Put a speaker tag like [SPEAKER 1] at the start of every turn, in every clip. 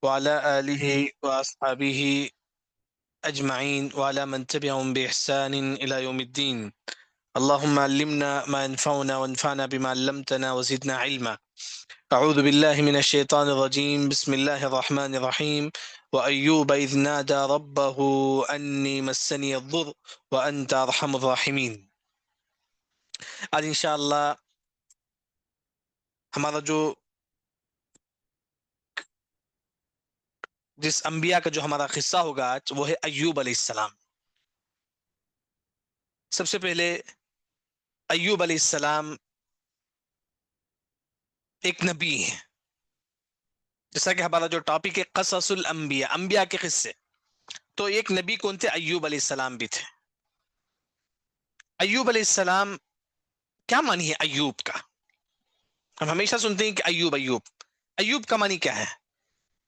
[SPEAKER 1] وعلى آله وأصحابه أجمعين وعلى من تبعهم بإحسان إلى يوم الدين. اللهم علمنا ما ينفعنا وانفعنا بما علمتنا وزدنا علما. أعوذ بالله من الشيطان الرجيم. بسم الله الرحمن الرحيم. وأيوب إذ نادى ربه أني مسني الضر وأنت أرحم الراحمين. آج انشاءاللہ ہمارا جس انبیاء کا جو ہمارا قصہ ہوگا آج وہ ہے ایوب علیہ السلام. سب سے پہلے ایوب علیہ السلام ایک نبی ہے. جیسا کہ ہمارا جو ٹاپک ہے قصص الانبیاء، انبیاء کے قصے، تو ایک نبی کون تھے؟ ایوب علیہ السلام بھی تھے. ایوب علیہ السلام کیا معنی ہے ایوب کا؟ ہم ہمیشہ سنتے ہیں کہ ایوب ایوب ایوب کا معنی کیا ہے؟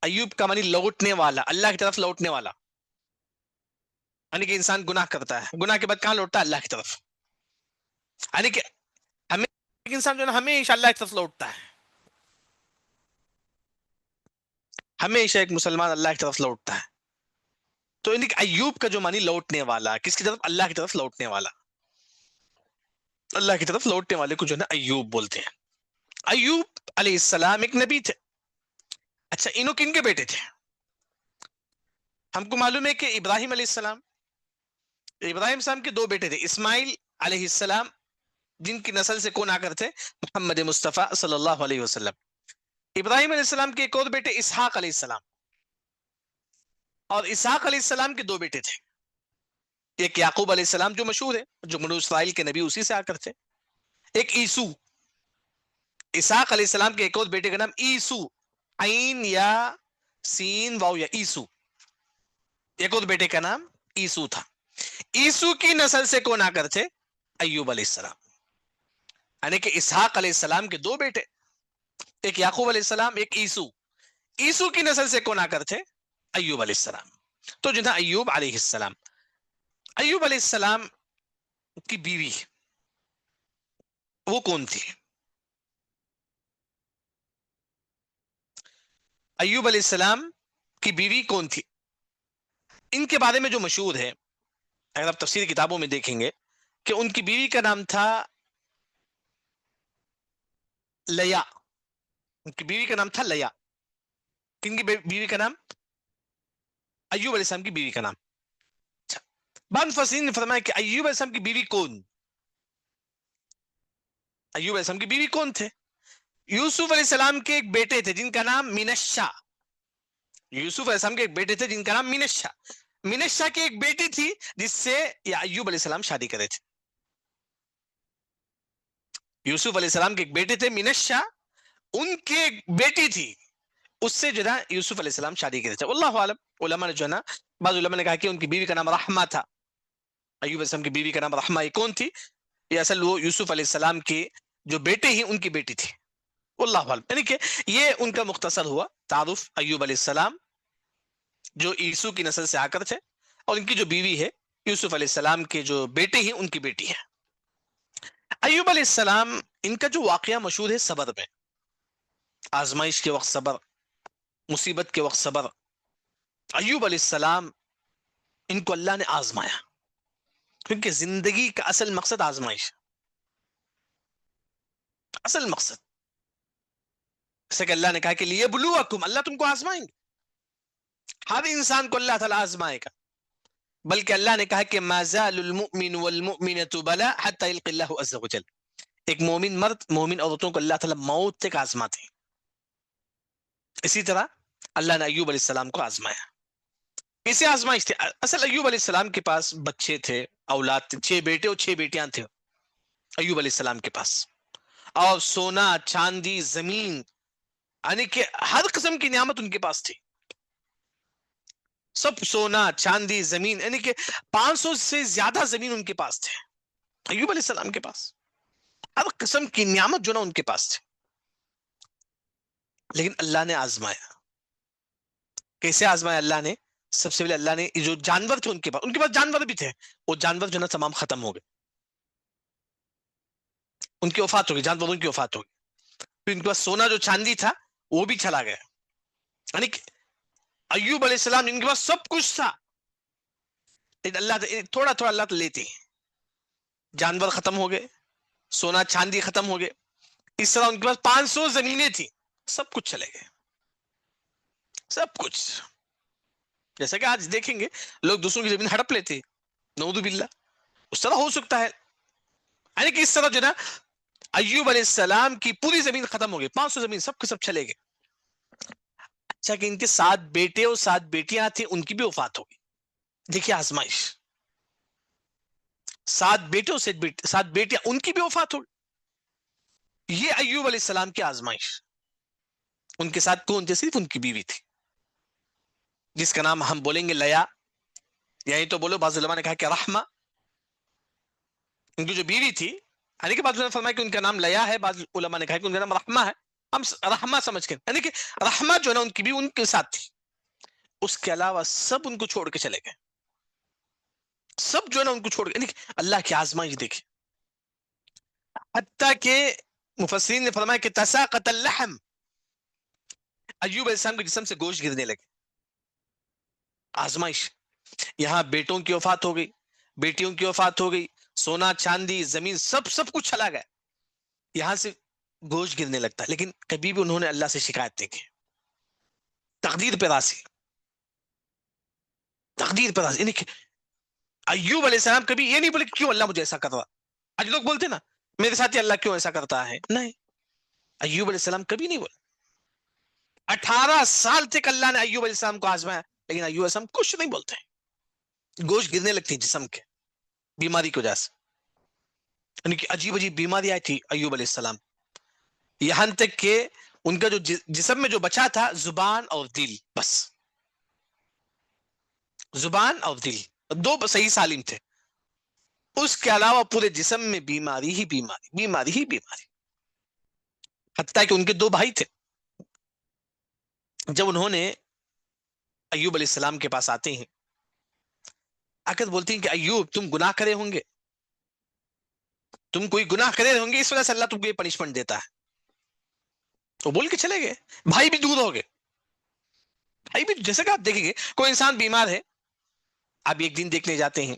[SPEAKER 1] ایوب کا معنی لوٹنے والا، اللہ کی طرف لوٹنے والا. یعنی کہ انسان گناہ کرتا ہے، گناہ کے بعد کہاں لوٹتا ہے؟ اللہ کی طرف. یعنی کہ انسان جو ہے ہمیشہ اللہ کی طرف لوٹتا ہے. ہمیشہ ایک مسلمان اللہ کی طرف لوٹتا ہے. تو یعنی کہ ایوب کا جو معنی لوٹنے والا، کس کی طرف؟ اللہ کی طرف لوٹنے والا. اللہ کی طرف لوٹنے والے کو جو ہے نا ایوب بولتے ہیں. ایوب علیہ السلام ایک نبی تھے. اچھا، انہوں کن کے بیٹے تھے؟ ہم کو معلوم ہے کہ ابراہیم علیہ السلام السلام کے دو بیٹے تھے، اسماعیل علیہ السلام جن کی نسل سے کون آ کر تھے؟ محمد مصطفیٰ صلی اللہ علیہ وسلم. ابراہیم علیہ السلام کے ایک اور بیٹے اسحاق علیہ السلام، اور اسحاق علیہ السلام کے دو بیٹے تھے. ایک یعقوب علیہ السلام جو مشہور ہے، جو بنو اسرائیل کے نبی اسی سے آ کر تھے. ایک عیسو. اسحاق علیہ السلام کے ایک اور بیٹے کا نام عیسو، عین یا سین واو یا عیسو. ایک اور بیٹے کا نام عیسو تھا. عیسو کی نسل سے کون آ کر تھے؟ ایوب علیہ السلام. یعنی کہ اسحاق علیہ السلام کے دو بیٹے، ایک یعقوب علیہ السلام، ایک عیسو. عیسو کی نسل سے کون آ کر تھے؟ ایوب علیہ السلام. تو جو تھا ایوب علیہ السلام. ایوب علیہ السلام کی بیوی وہ کون تھی؟ ایوب علیہ السلام کی بیوی کون تھی؟ ان کے بارے میں جو مشہور ہے، اگر آپ تفسیر کتابوں میں دیکھیں گے کہ ان کی بیوی کا نام تھا لیا. ان کی بیوی کا نام تھا لیا. کن کی بیوی کا نام؟ ایوب علیہ السلام کی بیوی کا نام. اچھا، بعض مفسرین نے فرمایا کہ ایوب علیہ السلام کی بیوی کون؟ ایوب علیہ السلام کی بیوی کون تھے؟ یوسف علیہ السلام کے ایک بیٹے تھے جن کا نام منشا. یوسف علیہ السلام کے ایک بیٹے تھے جن کا نام منشا. منشا کی ایک بیٹی تھی جس سے ایوب علیہ السلام شادی کرے تھے. یوسف علیہ السلام کے ایک بیٹے تھے منشا، ان کی ایک بیٹی تھی، اس سے جو ہے یوسف علیہ السلام شادی کرے تھے. واللہ عالم. علماء نے جو ہے نا، بعض علماء نے کہا کہ ان کی بیوی کا نام رحمہ تھا. ایوب علیہ السلام کی بیوی کا نام رحمہ. یہ کون تھی؟ یہ اصل وہ یوسف علیہ السلام کے جو بیٹے ہیں ان کی بیٹی تھی. واللہ عالم. یعنی کہ یہ ان کا مختصر ہوا تعارف ایوب علیہ السلام جو عیسو کی نسل سے آ کر تھے، اور ان کی جو بیوی ہے یوسف علیہ السلام کے جو بیٹے ہیں ان کی بیٹی ہے. ایوب علیہ السلام ان کا جو واقعہ مشہور ہے صبر میں. آزمائش کے وقت صبر، مصیبت کے وقت صبر. ایوب علیہ السلام ان کو اللہ نے آزمایا، کیونکہ زندگی کا اصل مقصد آزمائش، اصل مقصد. جیسے کہ اللہ نے کہا کہ لیبلوکم، اللہ تم کو آزمائیں گے. ہر انسان کو اللہ تعالیٰ آزمائے گا. بلکہ اللہ نے کہا کہ ما زال المؤمن والمؤمنة بلا حتى يلقي الله عز وجل. ایک مومن مرد مومن عورتوں کو اللہ تعالیٰ موت تک آزماتے ہیں. اسی طرح اللہ نے ایوب علیہ السلام کو آزمایا. اسے آزمائش تھے. اصل ایوب علیہ السلام کے پاس بچے تھے، اولاد تھے، 6 بیٹے اور 6 بیٹیاں تھے ایوب علیہ السلام کے پاس. اور سونا چاندی زمین، یعنی کہ ہر قسم کی نعمت ان کے پاس تھی. سب سونا چاندی زمین، یعنی کہ 500 سے زیادہ زمین ان کے پاس تھے ایوب علیہ السلام کے پاس. ہر قسم کی نعمت جو نا ان کے پاس تھے. لیکن اللہ نے آزمایا. کیسے آزمایا اللہ نے؟ سب سے پہلے اللہ نے جو جانور تھے ان کے پاس جانور بھی تھے، وہ جانور جو نا تمام ختم ہو گئے. ان کی وفات ہو گئی، جانوروں کی وفات ہو گئی. پھر ان کے پاس سونا جو چاندی تھا وہ بھی چلا گیا. یعنی کہ ایوب علیہ السلام ان کے پاس سب کچھ تھا، لیکن اللہ تھوڑا تھوڑا اللہ تو لیتے ہیں. جانور ختم ہو گئے، سونا چاندی ختم ہو گئے، اس طرح ان کے پاس 500 زمینیں تھیں، سب کچھ چلے گئے، سب کچھ. جیسا کہ آج دیکھیں گے لوگ دوسروں کی زمین ہڑپ لیتے، نعوذ باللہ، اس طرح ہو سکتا ہے. یعنی کہ اس طرح جو نا ایوب علیہ السلام کی پوری زمین ختم ہو گئی، 500 زمین سب کے سب چلے گئے. اچھا کہ ان کے 7 بیٹے اور 7 بیٹیاں تھیں، ان کی بھی وفات ہو گئی. دیکھیے آزمائش، 7 بیٹے اور 7 بیٹیاں، ان کی بھی وفات ہو گئی. یہ ایوب علیہ السلام کی آزمائش. ان کے ساتھ کون تھے؟ صرف ان کی بیوی تھی، جس کا نام ہم بولیں گے لیا، یعنی تو بولو، بعض علماء نے کہا کہ رحمہ. ان کی جو بیوی تھی، یعنی کہ بعض علماء نے فرمایا کہ ان کا نام لیا ہے، بعض علماء نے کہا کہ ان کا نام رحمہ ہے. ہم رحمہ سمجھ کے، یعنی کہ رحمہ جو ہے نا ان کی بھی ان کے ساتھ تھی. اس کے علاوہ سب ان کو چھوڑ کے چلے گئے، سب جو ہے نا ان کو چھوڑ کے. یعنی کہ اللہ کی آزمائش دیکھیں. حتیٰ کہ مفسرین نے فرمایا کہ تساقط اللحم، ایوب علیہ السلام کے جسم سے گوشت گرنے لگے. آزمائش. یہاں بیٹوں کی وفات ہو گئی، بیٹیوں کی وفات ہو گئی، سونا چاندی زمین سب کچھ چلا گیا، یہاں سے گوشت گرنے لگتا ہے. لیکن کبھی بھی انہوں نے اللہ سے شکایت نہیں کی. تقدیر پہ راضی، تقدیر پہ راضی. یعنی کہ ایوب علیہ السلام کبھی یہ نہیں بولے کہ کیوں اللہ مجھے ایسا کر رہا. آج لوگ بولتے نا میرے ساتھ اللہ کیوں ایسا کرتا ہے، نہیں، ایوب علیہ السلام کبھی نہیں بولے. 18 سال تک اللہ نے ایوب علیہ السلام کو آزمایا، لیکن ایوب علیہ السلام کچھ نہیں بولتے. گوشت گرنے لگتی ہے جسم کے، بیماری کی وجہ سے. یعنی کہ عجیب عجیب بیماری آئی تھی ایوب علیہ السلام، یہاں تک کہ ان کا جو جسم میں جو بچا تھا زبان اور دل، بس زبان اور دل، 2 صحیح سالم تھے. اس کے علاوہ پورے جسم میں بیماری ہی بیماری، بیماری ہی بیماری. حتیٰ کہ ان کے 2 بھائی تھے. جب انہوں نے ایوب علیہ السلام کے پاس آتے ہیں، آ کر بولتے ہیں کہ ایوب تم گناہ کرے ہوں گے، تم کوئی گناہ کرے ہوں گے، اس وجہ سے اللہ تم کو یہ پنشمنٹ دیتا ہے. وہ بول کے چلے گئے. بھائی بھی دور ہو گئے. بھائی بھی جیسے کہ آپ دیکھیں گے کوئی انسان بیمار ہے، آپ 1 دن دیکھنے جاتے ہیں،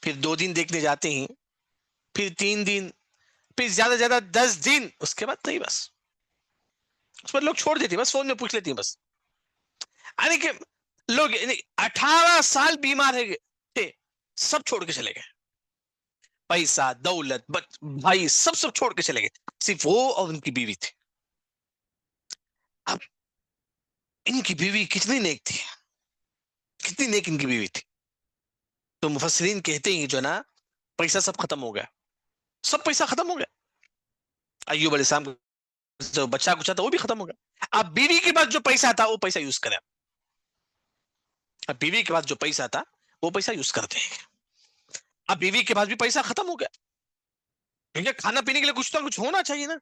[SPEAKER 1] پھر 2 دن دیکھنے جاتے ہیں، پھر 3 دن، پھر زیادہ سے زیادہ 10 دن، اس کے بعد نہیں، بس اس پر لوگ چھوڑ دیتے ہیں، بس فون میں پوچھ لیتے ہیں بس. یعنی کہ لوگ 18 سال بیمار ہے، سب چھوڑ کے چلے گئے. پیسہ، دولت، بھائی، سب چھوڑ کے چلے گئے، صرف وہ اور ان کی بیوی تھی. اب ان کی بیوی کتنی نیک تھی، کتنی نیک ان کی بیوی تھی. تو مفسرین کہتے ہیں جو نا پیسہ سب ختم ہو گیا، سب پیسہ ختم ہو گیا. ایوب علیہ السلام جو بچہ کچھ تھا وہ بھی ختم ہو گیا. اب بیوی کے بعد جو پیسہ تھا وہ پیسہ یوز کرے. اب بیوی کے بعد جو پیسہ تھا وہ پیسہ یوز کرتے ہیں. اب بیوی کے بعد بھی پیسہ ختم ہو گیا، کیونکہ کھانا پینے کے لیے کچھ تو کچھ ہونا چاہیے نا.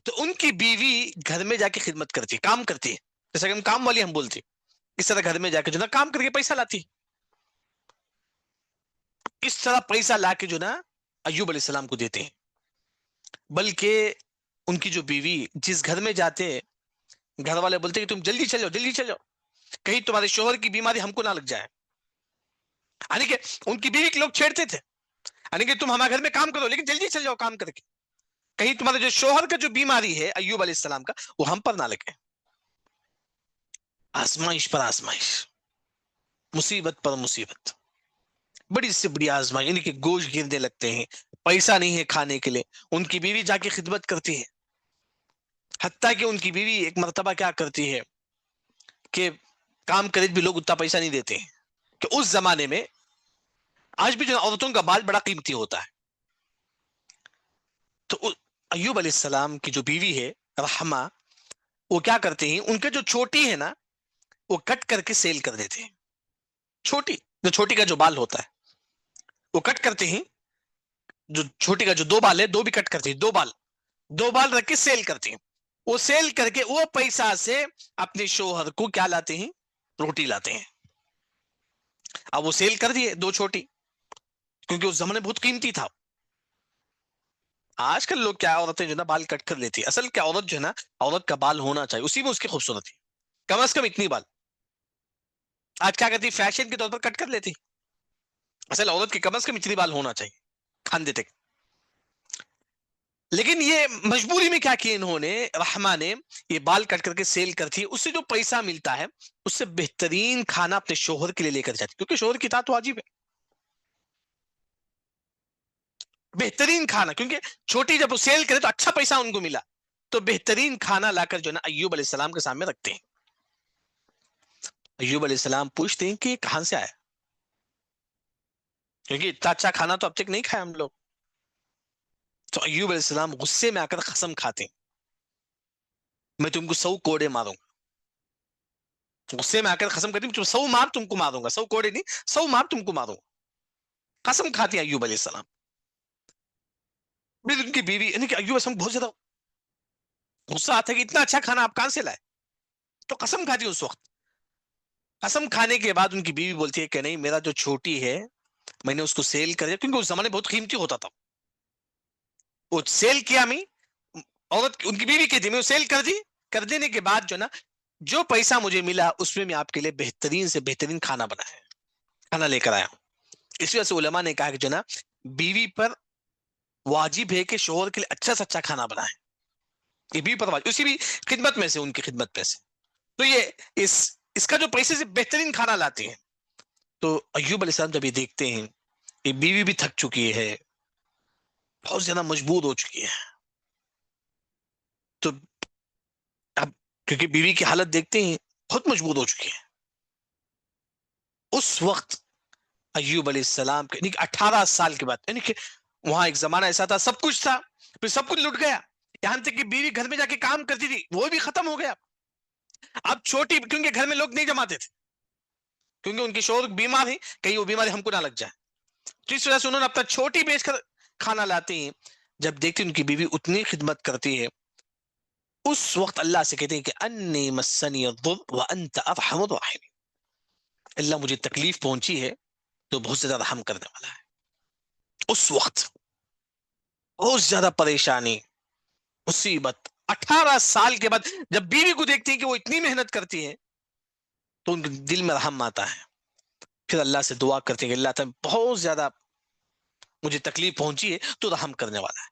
[SPEAKER 1] تو ان کی بیوی گھر میں جا کے خدمت کرتی، کام کرتی ہے، جیسا کہ ہم کام والی ہم بولتے، اس طرح گھر میں جا کے جو نا کام کر کے پیسہ لاتی. اس طرح پیسہ لا کے جو نا ایوب علیہ السلام کو دیتے ہیں. بلکہ ان کی جو بیوی جس گھر میں جاتے، گھر والے بولتے کہ تم جلدی چل جاؤ، جلدی چل جاؤ، کہیں تمہارے شوہر کی بیماری ہم کو نہ لگ جائے. یعنی کہ ان کی بیوی کے لوگ چھیڑتے تھے، یعنی کہ تم ہمارے گھر میں کام کرو لیکن جلدی چل جاؤ کام کر کے، کہیں تمہارے جو شوہر کا جو بیماری ہے ایوب علیہ السلام کا وہ ہم پر نہ لگے. آزمائش پر آزمائش، مصیبت پر مصیبت، بڑی سے بڑی آزمائش. یعنی کہ گوشت گرنے لگتے ہیں، پیسہ نہیں ہے کھانے کے لیے، ان کی بیوی جا کے خدمت کرتی ہے. حتیٰ کہ ان کی بیوی ایک مرتبہ کیا کرتی ہے کہ کام کرے بھی لوگ اتنا پیسہ نہیں دیتے ہیں، کہ اس زمانے میں، آج بھی جو عورتوں کا بال بڑا قیمتی ہوتا ہے. تو ایوب علیہ السلام کی جو بیوی ہے رحمہ، وہ کیا کرتے ہیں، ان کے جو چھوٹی ہے نا وہ کٹ کر کے سیل کر دیتے ہیں. چھوٹی کا جو بال ہوتا ہے وہ کٹ کرتے ہیں، جو چھوٹی کا جو 2 بال ہے 2 بھی کٹ کرتے ہیں، 2 بال رکھ کے سیل کرتے ہیں. وہ سیل کر کے وہ پیسہ سے اپنے شوہر کو کیا لاتے ہیں، روٹی لاتے ہیں. اب وہ سیل کر دیے 2 چھوٹی، کیونکہ اس زمانے بہت قیمتی تھا. آج کل لوگ کیا، عورتیں جو نا بال کٹ کر لیتی ہے. اصل کیا عورت جو ہے نا، عورت کا بال ہونا چاہیے، اسی میں اس کی خوبصورتی، کم از کم اتنی بال. آج کیا کرتی؟ فیشن کے طور پر کٹ کر لیتی. اصل عورت کے کم از کم اتنی بال ہونا چاہیے کھاندے تک. لیکن یہ مجبوری میں کیا کیا انہوں نے، رحمہ نے، یہ بال کٹ کر کے سیل کرتی ہے. اس سے جو پیسہ ملتا ہے اس سے بہترین کھانا اپنے شوہر کے لیے لے کر جاتی، کیونکہ شوہر کی اطاعت واجب ہے. بہترین کھانا، کیونکہ چھوٹی جب وہ سیل کرے تو اچھا پیسہ ان کو ملا، تو بہترین کھانا لا کر جو ہے نا ایوب علیہ السلام کے سامنے رکھتے ہیں. ایوب علیہ السلام پوچھتے ہیں کہ کہاں سے آیا، کیونکہ اتنا اچھا کھانا تو اب تک نہیں کھایا ہم لوگ. تو ایوب علیہ السلام غصے میں آ کر قسم کھاتے ہیں، میں تم کو 100 کوڑے ماروں گا. غصے میں آ کر قسم کرتی ہوں 100 مار تم کو ماروں گا، 100 کوڑے نہیں، 100 مار تم کو ماروں گا. قسم کھاتے ہیں ایوب علیہ السلام. پھر ان کی بیوی یعنی کہ ایوب علیہ السلام بہت زیادہ غصہ آتا ہے کہ اتنا اچھا کھانا آپ کہاں سے لائے، تو قسم کھاتی ہے اس وقت. قسم کھانے کے بعد ان کی بیوی بولتی ہے کہ نہیں، میرا جو چھوٹی ہے میں نے اس کو سیل کر دیا، کیونکہ اس زمانے بہت قیمتی ہوتا تھا. وہ سیل کیا میں، عورت ان کی بیوی کہتی میں سیل کر دی، کر دینے کے بعد جو نا جو پیسہ مجھے ملا اس میں آپ کے لیے بہترین سے بہترین کھانا بنایا، کھانا لے کر آیا ہوں. اس وجہ سے علماء نے کہا کہ جو نا بیوی پر واجب ہے کہ شوہر کے لیے اچھا سے اچھا کھانا بنائے. یہ بیوی پر واجب، اسی بھی خدمت میں سے، ان کی خدمت میں سے. تو یہ اس کا جو پیسے سے بہترین کھانا لاتے ہیں. تو ایوب علیہ السلام جب یہ دیکھتے ہیں کہ بیوی بھی تھک چکی ہے، بہت زیادہ مجبور ہو چکی ہے، تو اب کیونکہ بیوی کی حالت دیکھتے ہیں بہت مجبور ہو چکی ہے، اس وقت ایوب علیہ السلام کے 18 سال کے بعد، یعنی کہ وہاں ایک زمانہ ایسا تھا سب کچھ تھا، پھر سب کچھ لٹ گیا. یہاں تک کہ بیوی گھر میں جا کے کام کرتی تھی وہ بھی ختم ہو گیا. اب چھوٹی، کیونکہ گھر میں لوگ نہیں جماتے تھے، کیونکہ ان کی شوہر بیمار ہے، کہیں وہ بیماری ہم کو نہ لگ جائے. تو اس وجہ سے انہوں نے اپنا چھوٹی بیچ کر کھانا لاتے ہیں. جب دیکھتے ان کی بیوی اتنی خدمت کرتی ہے، اس وقت اللہ سے کہتے ہیں کہ انی مسنی الضر وانت ارحم الراحمین، اللہ مجھے تکلیف پہنچی ہے تو بہت زیادہ رحم کرنے والا ہے. اس وقت بہت زیادہ پریشانی، مصیبت، 18 سال کے بعد جب بیوی کو دیکھتی ہیں کہ وہ اتنی محنت کرتی ہے تو ان کے دل میں رحم آتا ہے. پھر اللہ سے دعا کرتے ہیں کہ اللہ تعالیٰ بہت زیادہ مجھے تکلیف پہنچی ہے تو رحم کرنے والا ہے.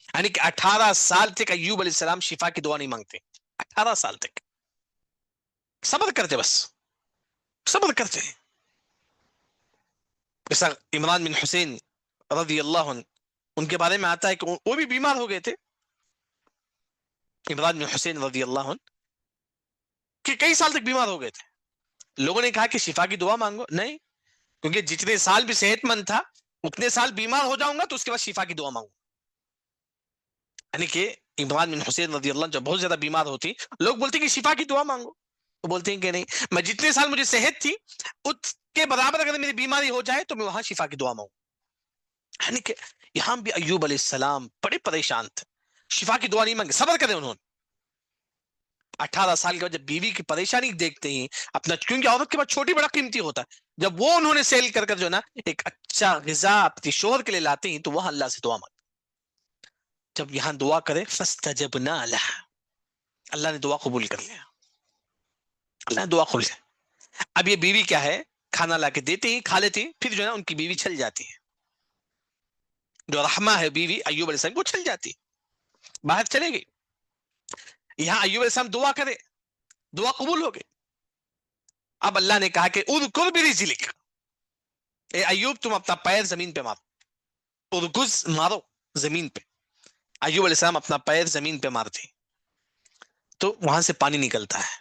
[SPEAKER 1] یعنی کہ 18 سال تک ایوب علیہ السلام شفا کی دعا نہیں مانگتے، 18 سال تک صبر کرتے، بس صبر کرتے ہیں. جیسا عمران بن حسین رضی اللہ عنہ، ان کے بارے میں آتا ہے کہ وہ بھی بیمار ہو گئے تھے. عمران بن حسین رضی اللہ عنہ کہ کئی سال تک بیمار ہو گئے تھے. لوگوں نے کہا کہ شفا کی دعا مانگو، نہیں، کیونکہ جتنے سال بھی صحت مند تھا اتنے سال بیمار ہو جاؤں گا تو اس کے بعد شفا کی دعا مانگو. یعنی کہ عمران بن حسین رضی اللہ عنہ جب بہت زیادہ بیمار ہوتی، لوگ بولتے کہ شفا کی دعا مانگو، وہ بولتے ہیں کہ نہیں، میں جتنے سال مجھے صحت تھی اس کے برابر اگر میری بیماری ہو جائے تو میں وہاں شفا کی دعا مانگوں. یعنی کہ یہاں بھی ایوب علیہ السلام بڑے پریشان تھے، شفا کی دعا نہیں مانگے، صبر کرے انہوں نے. 18 سال کے بعد جب بیوی کی پریشانی دیکھتے ہیں اپنا، کیونکہ عورت کے بعد چھوٹی بڑا قیمتی ہوتا ہے، جب وہ انہوں نے سیل کر جو نا ایک اچھا غذا اپنی شوہر کے لیے لاتے ہیں تو وہاں اللہ سے دعا مانگتے. جب یہاں دعا کرے فاستجبنا لہ، اللہ نے دعا قبول کر لیا، اللہ نے دعا قبول کر. اب یہ بیوی کیا ہے، کھانا لا کے دیتے ہی کھا لیتی، پھر جو ہے نا ان کی بیوی چھل جاتی ہے. جو رحمہ ہے بیوی ایوب علیہ السلام وہ چھل جاتی، باہر چلے گئی. یہاں ایوب علیہ السلام دعا کرے، دعا قبول ہو گئی. اب اللہ نے کہا کہ اذکر برجلک، اے ایوب تم اپنا پیر زمین پہ مارو، ارکز مارو زمین پہ. ایوب علیہ السلام اپنا پیر زمین پہ مارتے تو وہاں سے پانی نکلتا ہے.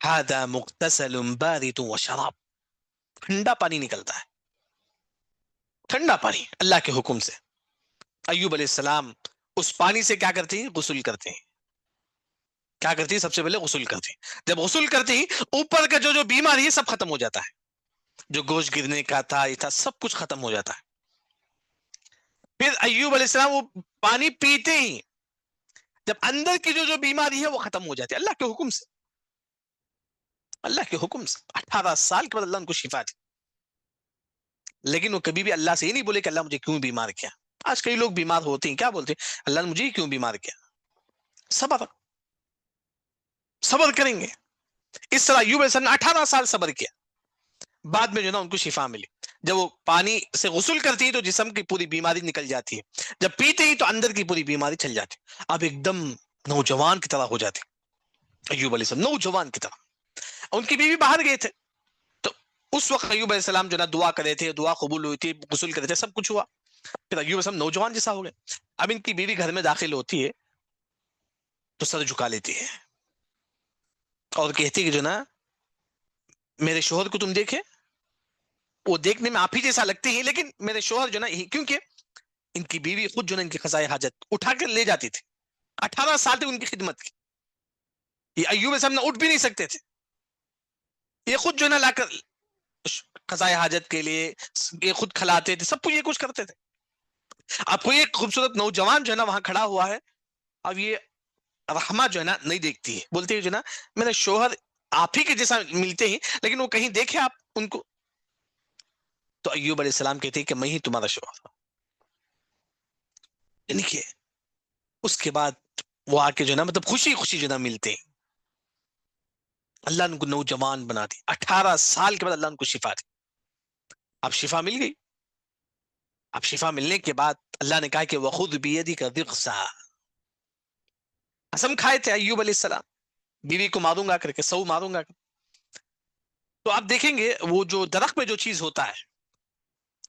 [SPEAKER 1] ھذا مغتسل بارد وشراب، ٹھنڈا پانی نکلتا ہے، ٹھنڈا پانی اللہ کے حکم سے. ایوب علیہ السلام اس پانی سے کیا کرتے ہیں، غسل کرتے ہیں. کیا کرتی ہے، سب سے پہلے غسل کرتی. جب غسل کرتی ہی اوپر کا جو بیماری ہے سب ختم ہو جاتا ہے، جو گوشت گرنے کا تھا یہ تھا سب کچھ ختم ہو جاتا ہے. پھر ایوب علیہ السلام وہ پانی پیتے ہی جب اندر کی جو بیماری ہے وہ ختم ہو جاتی ہے اللہ کے حکم سے، اللہ کے حکم سے. 18 سال کے بعد اللہ ان کو شفا دی. لیکن وہ کبھی بھی اللہ سے یہ نہیں بولے کہ اللہ مجھے کیوں بیمار کیا. آج کئی لوگ بیمار ہوتے ہیں کیا بولتے ہیں، اللہ نے مجھے کیوں بیمار کیا. صبر، صبر کریں گے. اس طرح ایوب علیہ السلام نے 18 سال صبر کیا، بعد میں جو ہے نا ان کو شفا ملی. جب وہ پانی سے غسل کرتی ہے تو جسم کی پوری بیماری نکل جاتی ہے، جب پیتے ہی تو اندر کی پوری بیماری چل جاتی، اب ایک دم نوجوان کی طرح ہو جاتی. ایوب علیہ السلام نوجوان کی طرح. ان کی بیوی باہر گئے تھے تو اس وقت ایوب علیہ السلام جو نا دعا کرے تھے، دعا قبول ہوئی تھی، غسل کرے تھے، سب کچھ ہوا. پھر ایوب علیہ السلام نوجوان جیسا ہو گئے. اب ان کی بیوی گھر میں داخل ہوتی ہے تو سر جھکا لیتی ہے اور کہتی ہے کہ جو نا میرے شوہر کو تم دیکھے، وہ دیکھنے میں آپ ہی جیسا لگتے ہیں لیکن میرے شوہر جو نا کیونکہ ان کی بیوی خود جو نا ان کی قضائے حاجت اٹھا کر لے جاتی تھی. 18 سال تک ان کی خدمت کی. یہ ایوب علیہ السلام اٹھ بھی نہیں سکتے تھے، یہ خود جو نا لا کر قضائے حاجت کے لیے یہ خود کھلاتے تھے، سب کچھ یہ کچھ کرتے تھے. اب کوئی ایک خوبصورت نوجوان جو ہے نا وہاں کھڑا ہوا ہے، اب یہ رحمہ جو ہے نا نہیں دیکھتی ہے، بولتی ہے جو نا میرے شوہر آپ ہی کے جیسا ملتے ہیں لیکن وہ کہیں دیکھے آپ ان کو. تو ایوب علیہ السلام کہتے ہیں کہ میں ہی تمہارا شوہر ہوں. یعنی کہ اس کے بعد وہ آ کے جو نا مطلب خوشی خوشی جو نا ملتے ہیں. اللہ نے ان کو نوجوان بنا دی. 18 سال کے بعد اللہ نے ان کو شفا دی. اب شفا مل گئی. اب شفا ملنے کے بعد اللہ نے کہا کہ وخذ بیدک ضغثا، قسم کھائے تھے ایوب علیہ السلام بیوی کو ماروں گا کر کے، سو ماروں گا. تو آپ دیکھیں گے وہ جو درخت میں جو چیز ہوتا ہے،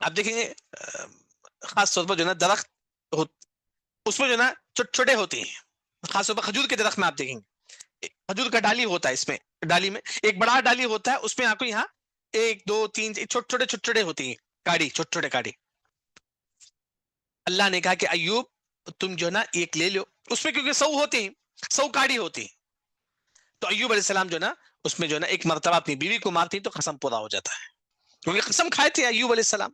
[SPEAKER 1] آپ دیکھیں گے خاص طور پر جو نا درخت اس میں جو نا چھوٹے ہوتے ہیں، خاص طور پر کھجور کے درخت میں آپ دیکھیں گے کھجور کا ڈالی ہوتا ہے، اس میں ڈالی میں ایک بڑا ڈالی ہوتا ہے، اس میں آپ کو یہاں 1 2 3 چھوٹے چھوٹے ہوتے ہیں کاڑی، چھوٹے چھوٹے کاڑی. اللہ نے کہا کہ ایوب تم جو نا ایک لے لو، اس میں کیونکہ 100 ہوتے ہیں، 100 کاڑی ہوتی ہیں. تو ایوب علیہ السلام جو نا اس میں جو نا ایک مرتبہ اپنی بیوی کو مارتی تو قسم پورا ہو جاتا ہے، کیونکہ قسم کھائے تھے ایوب علیہ السلام.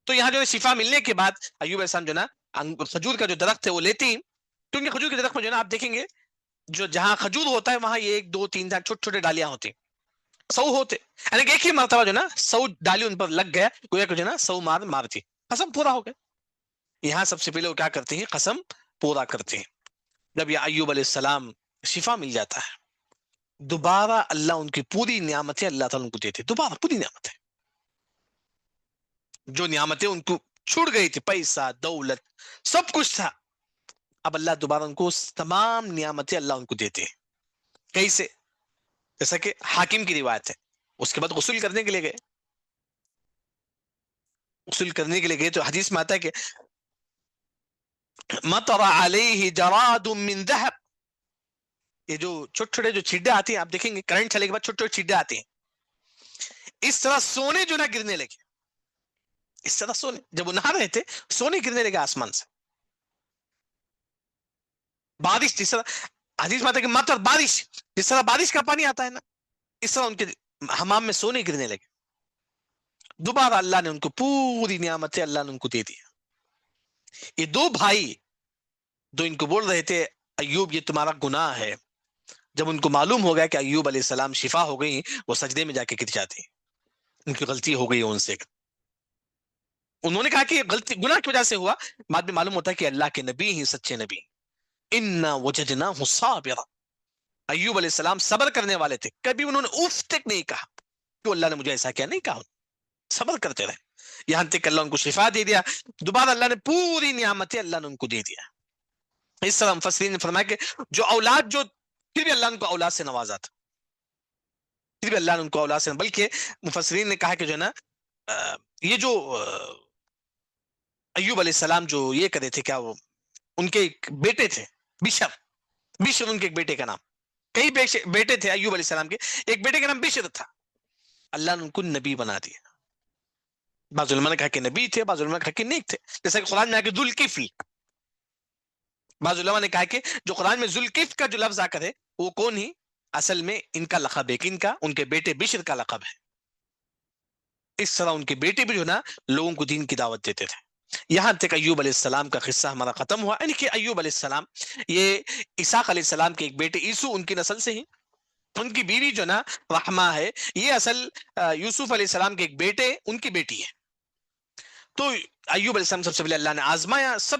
[SPEAKER 1] تو یہاں جو ہے شفا ملنے کے بعد ایوب علیہ السلام جو نا کھجور کا جو درخت ہے وہ لیتے ہیں، کیونکہ کھجور کے درخت میں جو نا آپ دیکھیں گے جو جہاں کھجور ہوتا ہے وہاں یہ 1 2 3 چھوٹے چھوٹے ڈالیاں ہوتی ہیں، 100 ہوتے، یعنی کہ ایک ہی مرتبہ جو نا 100 ڈالی ان پر لگ گیا، گویا کہ جو نا 100 مارتی، قسم پورا ہو گیا. یہاں سب سے پہلے وہ کیا کرتے ہیں؟ قسم پورا کرتے ہیں. جب یہ ایوب علیہ السلام شفا مل جاتا ہے، دوبارہ اللہ ان کی پوری نعمتیں اللہ تعالیٰ ان کو دیتے، دوبارہ پوری نعمتیں، جو نعمتیں ان کو چھوڑ گئی تھی، پیسہ دولت سب کچھ تھا، اب اللہ دوبارہ ان کو تمام نعمتیں اللہ ان کو دیتے ہیں. کیسے؟ جیسا کہ حاکم کی روایت ہے، اس کے بعد غسل کرنے کے لیے گئے، غسل کرنے کے لیے گئے تو حدیث میں آتا ہے کہ مطر علیہ جراد من ذهب، یہ جو چھوٹے چھوٹے جو چھڑے آتے ہیں، آپ دیکھیں گے کرنٹ چلے کے بعد چھوٹے چھوٹے چھڑے آتے ہیں، اس طرح سونے جو نا گرنے لگے، اس طرح سونے، جب وہ نہا رہے تھے سونے گرنے لگے آسمان سے، بارش جس طرح حدیث میں آتا ہے کہ مطر بارش، جس طرح بارش کا پانی آتا ہے نا، اس طرح ان کے حمام میں سونے گرنے لگے. دوبارہ اللہ نے ان کو پوری نعمتیں اللہ نے ان کو دے دیا. یہ 2 بھائی جو ان کو بول رہے تھے ایوب یہ تمہارا گناہ ہے، جب ان کو معلوم ہو گیا کہ ایوب علیہ السلام شفا ہو گئی، وہ سجدے میں جا کے گر جاتے ہیں، ان کی غلطی ہو گئی ان سے. انہوں نے کہا کہ یہ غلطی گناہ کی وجہ سے ہوا، بعد میں معلوم ہوتا ہے کہ اللہ کے نبی ہی سچے نبی. انا وجدناہ صابرا، ایوب علیہ السلام صبر کرنے والے تھے، کبھی انہوں نے اف تک نہیں کہا کہ اللہ نے مجھے ایسا کیا، نہیں کہا، صبر کرتے رہے یہاں تک اللہ ان کو شفا دے دیا. دوبارہ اللہ نے پوری نعمتیں اللہ نے ان کو دے دیا. اس طرح مفسرین نے فرمایا کہ جو اولاد جو پھر بھی اللہ نے ان کو اولاد سے نوازا تھا، پھر بھی اللہ نے ان کو اولاد سے، بلکہ مفسرین نے کہا کہ جو ہے نا یہ جو ایوب علیہ السلام جو یہ کرے تھے، کیا وہ ان کے ایک بیٹے تھے بشر، بشر ان کے ایک بیٹے کا نام، کئی بیٹے تھے ایوب علیہ السلام کے، ایک بیٹے کا نام بشر تھا، اللہ نے ان کو نبی بنا دیا. بعض علماء نے کہا کہ نبی تھے، بعض علماء نے کہا کہ نیک تھے، جیسا کہ قرآن میں آ کے ذوالکفل، بعض علماء نے کہا کہ جو قرآن میں ذوالکفل کا جو لفظ آ کر ہے وہ کون ہی اصل میں ان کا لقب ہے، ان کا ان کے بیٹے بشر کا لقب ہے. اس طرح ان کے بیٹے بھی جو نا لوگوں کو دین کی دعوت دیتے تھے. یہاں تک ایوب علیہ السلام کا قصہ ہمارا ختم ہوا. یعنی کہ ایوب علیہ السلام یہ اسحاق علیہ السلام کے ایک بیٹے عیسو ان کی نسل سے ہی، ان کی بیوی جو نا رحمہ ہے، یہ اصل یوسف علیہ السلام کے ایک بیٹے ان کی بیٹی ہے. تو ایوب علیہ السلام سب سے پہلے اللہ نے آزمایا، سب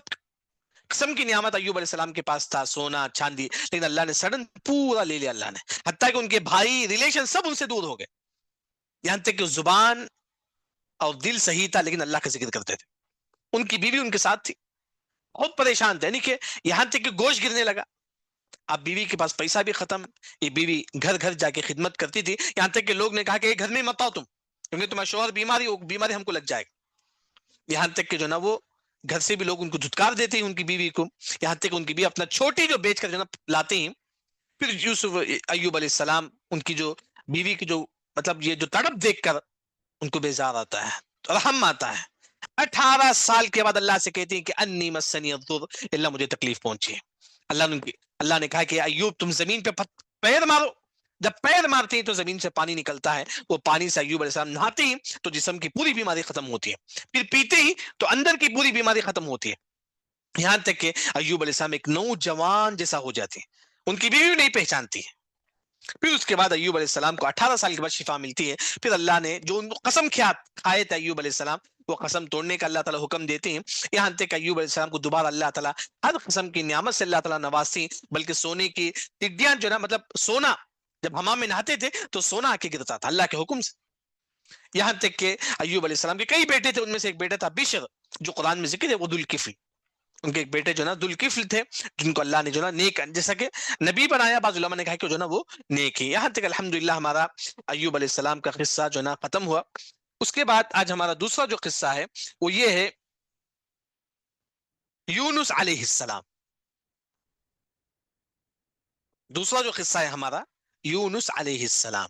[SPEAKER 1] قسم کی نعمت ایوب علیہ السلام کے پاس تھا، سونا چاندی، لیکن اللہ نے سڈن پورا لے لیا اللہ نے، حتیٰ کہ ان کے بھائی ریلیشن سب ان سے دور ہو گئے، یہاں تک کہ زبان اور دل صحیح تھا لیکن اللہ کا ذکر کرتے تھے، ان کی بیوی ان کے ساتھ تھی، بہت پریشان تھے، یعنی کہ یہاں تک کہ گوشت گرنے لگا، اب بیوی کے پاس پیسہ بھی ختم، یہ بیوی گھر گھر جا کے خدمت کرتی تھی، یہاں تک کہ لوگ نے کہا کہ یہ گھر میں مت آؤ تم، کیونکہ تمہارا شوہر بیماری ہم کو لگ جائے گا، یہاں تک کہ جو نا وہ گھر سے بھی لوگ ان کو دھتکار دیتے ہیں ان کی بیوی کو، یہاں تک کہ ان کی بیوی اپنا چھوٹی جو بیچ کر جو نا لاتے ہیں، پھر یوسف ایوب علیہ السلام ان کی جو بیوی کی جو مطلب یہ جو تڑپ دیکھ کر ان کو بیزار آتا ہے، رحم آتا ہے، 18 سال کے بعد اللہ سے کہتی ہیں کہ انی مسنی الضر، اللہ مجھے تکلیف پہنچی ہے، اللہ نے کہا کہ ایوب تم زمین پہ پیر مارو، جب پیر مارتے ہیں تو زمین سے پانی نکلتا ہے، وہ پانی سے ایوب علیہ السلام نہاتے ہی تو جسم کی پوری بیماری ختم ہوتی ہے، پھر پیتے ہی تو اندر کی پوری بیماری ختم ہوتی ہے، یہاں تک کہ ایوب علیہ السلام ایک نوجوان جیسا ہو جاتے ہیں، ان کی بیوی نہیں پہچانتی ہے، پھر اس کے بعد ایوب علیہ السلام کو 18 سال کے بعد شفا ملتی ہے، پھر اللہ نے جو ان کو قسم کھائے تھے ایوب علیہ السلام، وہ قسم توڑنے کا اللہ تعالیٰ حکم دیتے ہیں، یہاں تک کہ ایوب علیہ السلام کو دوبارہ اللہ تعالیٰ ہر قسم کی نعمت سے اللہ تعالیٰ نوازتی، بلکہ سونے کی ٹڈیاں جو نا مطلب سونا جب حمام میں نہاتے تھے تو سونا آ کے گرتا تھا اللہ کے حکم سے، یہاں تک کہ ایوب علیہ السلام کے کئی بیٹے تھے، ان میں سے ایک بیٹا تھا بشر جو قرآن میں ذکر ہے، وہ ذوالکفل، ان کے ایک بیٹے جو نا ذوالکفل تھے، جن کو اللہ نے جو نا نیک جیسا کہ نبی بنایا، بعض علماء نے کہا کہ جو نا وہ نیک ہے، یہاں تک الحمدللہ ہمارا ایوب علیہ السلام کا قصہ جو نا ختم ہوا۔ اس کے بعد آج ہمارا دوسرا جو قصہ ہے وہ یہ ہے یونس علیہ السلام، دوسرا جو قصہ ہے ہمارا یونس علیہ السلام۔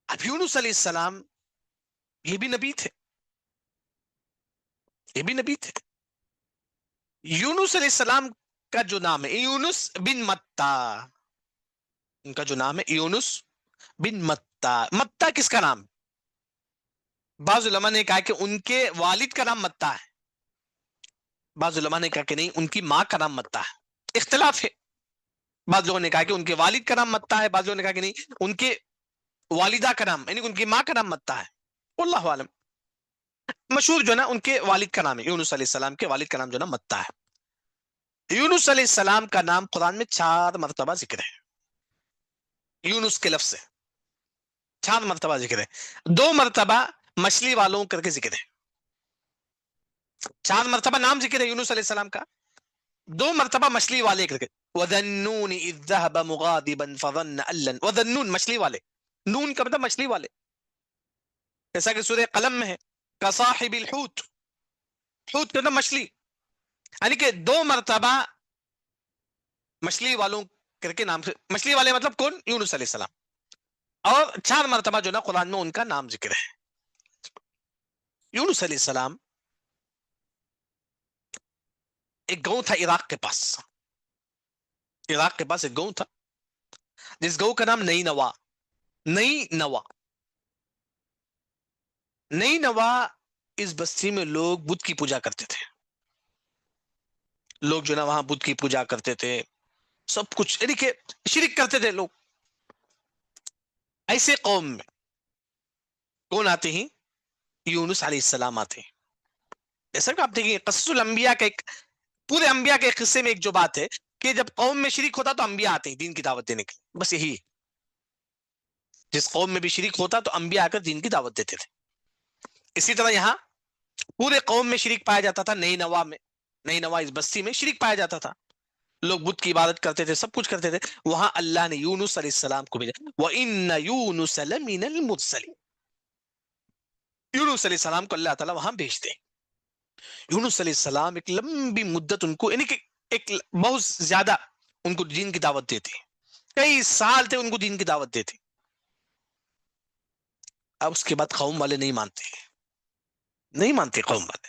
[SPEAKER 1] اب یونس علیہ السلام یہ بھی نبی تھے، یہ بھی نبی تھے۔ یونس علیہ السلام کا جو نام ہے یونس بن متا، ان کا جو نام ہے یونس بن متا، متا کس کا نام؟ بعض علماء نے کہا کہ ان کے والد کا نام متا ہے، بعض علماء نے کہا کہ نہیں ان کی ماں کا نام متا ہے، اختلاف ہے، بعض لوگوں نے کہا کہ ان کے والد کا نام متا ہے، بعض لوگوں نے کہا کہ نہیں ان کے والدہ کا نام یعنی ان کی ماں کا نام متا ہے، واللہ عالم، مشہور جو نا ان کے والد کا نام ہے یونس علیہ السلام کے والد کا نام جو نا متا ہے۔ یونس علیہ السلام کا نام قرآن میں 4 مرتبہ ذکر ہے، یونس کے لفظ سے 4 مرتبہ ذکر ہے، 2 مرتبہ مچھلی والوں کر کے ذکر ہے، 4 مرتبہ نام ذکر ہے یونس علیہ السلام کا، 2 مرتبہ مچھلی والے کر کے، وَذَنُّونِ إِذْ ذَهَبَ مُغَاضِبًا فَظَنَّ أَن لَّن، وَذَنُّون مچھلی والے، نون کا مطلب مچھلی والے، جیسا کہ سورہ قلم میں ہے کَصَاحِبِ الْحُوتِ، حوت کا مطلب مچھلی، یعنی کہ 2 مرتبہ مچھلی والوں کر کے نام سے، مچھلی والے مطلب کون؟ یونس علیہ السلام، اور 4 مرتبہ جو نا قرآن میں ان کا نام ذکر ہے۔ یونس علیہ السلام ایک گاؤں تھا عراق کے پاس، عراق کے پاس ایک گاؤں تھا جس گاؤں کا نام نئی نوا، نئی نوا، نئی نوا، اس بستی میں لوگ بدھ کی پوجا کرتے تھے، لوگ جو نا وہاں بدھ کی پوجا کرتے تھے، سب کچھ یعنی کہ شرک کرتے تھے لوگ، ایسے قوم میں کون آتے ہیں؟ یونس علیہ السلام آتے ہیں، جیسا کہ آپ دیکھیں قصص الانبیاء کا ایک پورے انبیاء کے قصے میں ایک جو بات ہے کہ جب قوم میں شرک ہوتا تو انبیاء آتے ہیں دین کی دعوت دینے کے لیے، بس یہی، جس قوم میں بھی شرک ہوتا تو انبیاء آ کر دین کی دعوت دیتے تھے، اسی طرح یہاں پورے قوم میں شرک پایا جاتا تھا، نئی نوا میں، نئی نوا اس بستی میں شرک پایا جاتا تھا، لوگ بت کی عبادت کرتے تھے، سب کچھ کرتے تھے، وہاں اللہ نے یونس علیہ السلام کو بھیجا، وَإِنَّ يُونُسَ لَمِنَ الْمُرْسَلِينَ، یونس علیہ السلام کو اللہ تعالیٰ وہاں بھیجتے ہیں۔ یونس علیہ السلام ایک لمبی مدت ان کو یعنی کہ ایک بہت زیادہ ان کو دین کی دعوت دیتے، کئی سال تک ان کو دین کی دعوت دیتے، اب اس کے بعد قوم والے نہیں مانتے، نہیں مانتے قوم والے،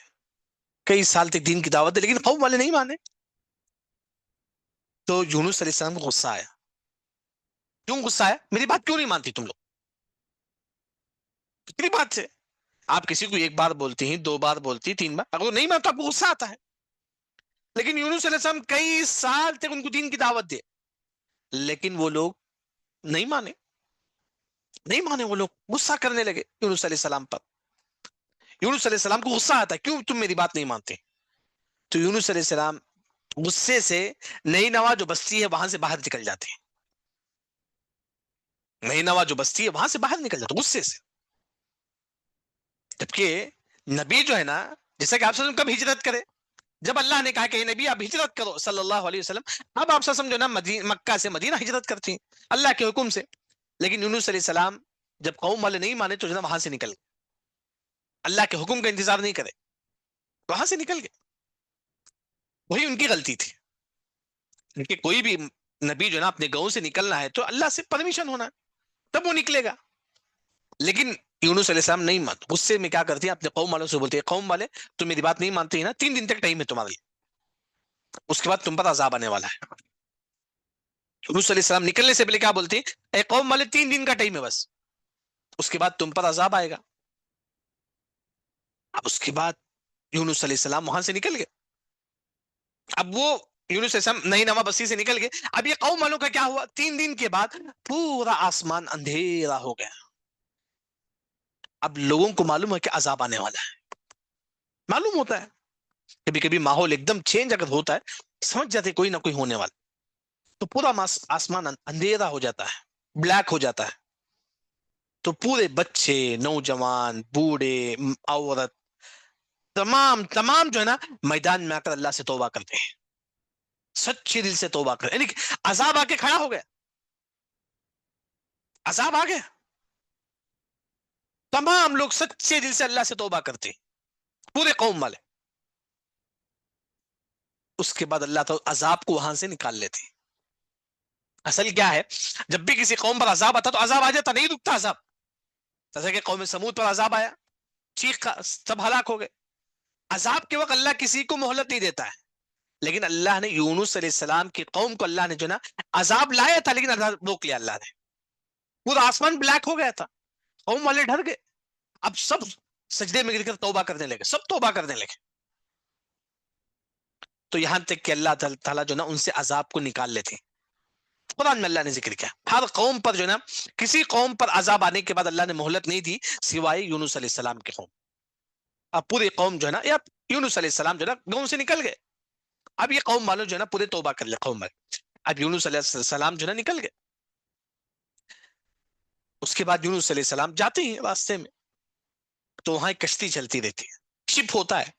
[SPEAKER 1] کئی سال تک دین کی دعوت دے لیکن قوم والے نہیں مانے، تو یونس علیہ السلام کو غصہ آیا، کیوں غصہ آیا؟ میری بات کیوں نہیں مانتی تم لوگ؟ کتنی بات سے آپ کسی کو 1 بار بولتی ہیں، 2 بار بولتی، 3 بار، اگر وہ نہیں مانتا آپ کو غصہ آتا ہے، لیکن یونس علیہ السلام کئی سال تک ان کو دین کی دعوت دے لیکن وہ لوگ نہیں مانے، نہیں مانے، وہ لوگ غصہ کرنے لگے یونس علیہ السلام پر، یونس علیہ السلام کو غصہ آتا ہے کیوں تم میری بات نہیں مانتے؟ تو یونس علیہ السلام غصے سے نئی نوا جو بستی ہے وہاں سے باہر نکل جاتے ہیں. نئی نوا جو بستی ہے وہاں سے باہر نکل جاتے غصے سے. جبکہ نبی جو ہے نا، جیسا کہ آپ سے کب ہجرت کرے؟ جب اللہ نے کہا کہ نبی آپ ہجرت کرو صلی اللہ علیہ وسلم. اب آپ سمجھو نا مکہ سے مدینہ ہجرت کرتی ہیں اللہ کے حکم سے. لیکن یونس علیہ السلام جب قوم والے نہیں مانے تو جو نا وہاں سے نکل گئے، اللہ کے حکم کا انتظار نہیں کرے، وہاں سے نکل گئے. وہی ان کی غلطی تھی کہ کوئی بھی نبی جو نا اپنے گاؤں سے نکلنا ہے تو اللہ سے پرمیشن ہونا ہے تب وہ نکلے گا. لیکن یونس علیہ السلام نہیں مانتے، غصے میں کیا کرتے ہیں اپنے قوم والوں سے بولتے ہیں قوم والے تم میری بات نہیں مانتے ہیں نا، 3 دن تک ٹائم ہے تمہارے لیے، اس کے بعد تم پر عذاب آنے والا ہے. یونس علیہ السلام نکلنے سے پہلے کیا بولتے ہیں؟ اے قوم والے 3 دن کا ٹائم ہے بس، اس کے بعد تم پر عذاب آئے گا. اب اس کے بعد یونس علیہ السلام وہاں سے نکل گئے. اب وہ یونس علیہ السلام نئی نوا بستی سے نکل گئے. اب یہ قوم والوں کا کیا ہوا؟ 3 دن کے بعد پورا آسمان اندھیرا ہو گیا. اب لوگوں کو معلوم ہے کہ عذاب آنے والا ہے. معلوم ہوتا ہے کبھی کبھی ماحول ایک دم چینج اگر ہوتا ہے سمجھ جاتے کوئی نہ کوئی ہونے والا. تو پورا آسمان اندھیرا ہو جاتا ہے، بلیک ہو جاتا ہے. تو پورے بچے، نوجوان، بوڑھے، عورت، تمام تمام جو ہے نا میدان میں آ کر اللہ سے توبہ کرتے ہیں، سچے دل سے توبہ کرتے. یعنی عذاب آ کے کھڑا ہو گیا، عذاب آ گیا، تمام لوگ سچے دل سے اللہ سے توبہ کرتے پورے قوم والے. اس کے بعد اللہ تعالی عذاب کو وہاں سے نکال لیتے. اصل کیا ہے، جب بھی کسی قوم پر عذاب آتا تو عذاب آ جاتا، نہیں رکتا عذاب. جیسے کہ قوم سمود پر عذاب آیا، چیخ کا سب ہلاک ہو گئے. عذاب کے وقت اللہ کسی کو مہلت نہیں دیتا ہے. لیکن اللہ نے یونس علیہ السلام کی قوم کو اللہ نے جو نا عذاب لایا تھا لیکن عذاب روک لیا اللہ نے. پورا آسمان بلیک ہو گیا تھا، قوم والے ڈر گئے. اب سب سجدے میں گر کر توبہ کرنے لگے، سب توبہ کرنے لگے. تو یہاں تک کہ اللہ تعالیٰ جو نا ان سے عذاب کو نکال لیتے. قرآن میں اللہ نے ذکر کیا ہر قوم پر جو نا کسی قوم پر عذاب آنے کے بعد اللہ نے مہلت نہیں دی سوائے یونس علیہ السلام کی قوم. اب پوری قوم جو ہے نا یا یونس علیہ السلام جو ہے نا گاؤں سے نکل گئے. اب یہ قوم والوں جو ہے نا پورے توبہ کر لے قوم والے. اب یونس علیہ السلام جو ہے نا نکل گئے. اس کے بعد یونس علیہ السلام جاتے ہیں راستے میں تو وہاں ایک کشتی چلتی رہتی ہے، شپ ہوتا ہے.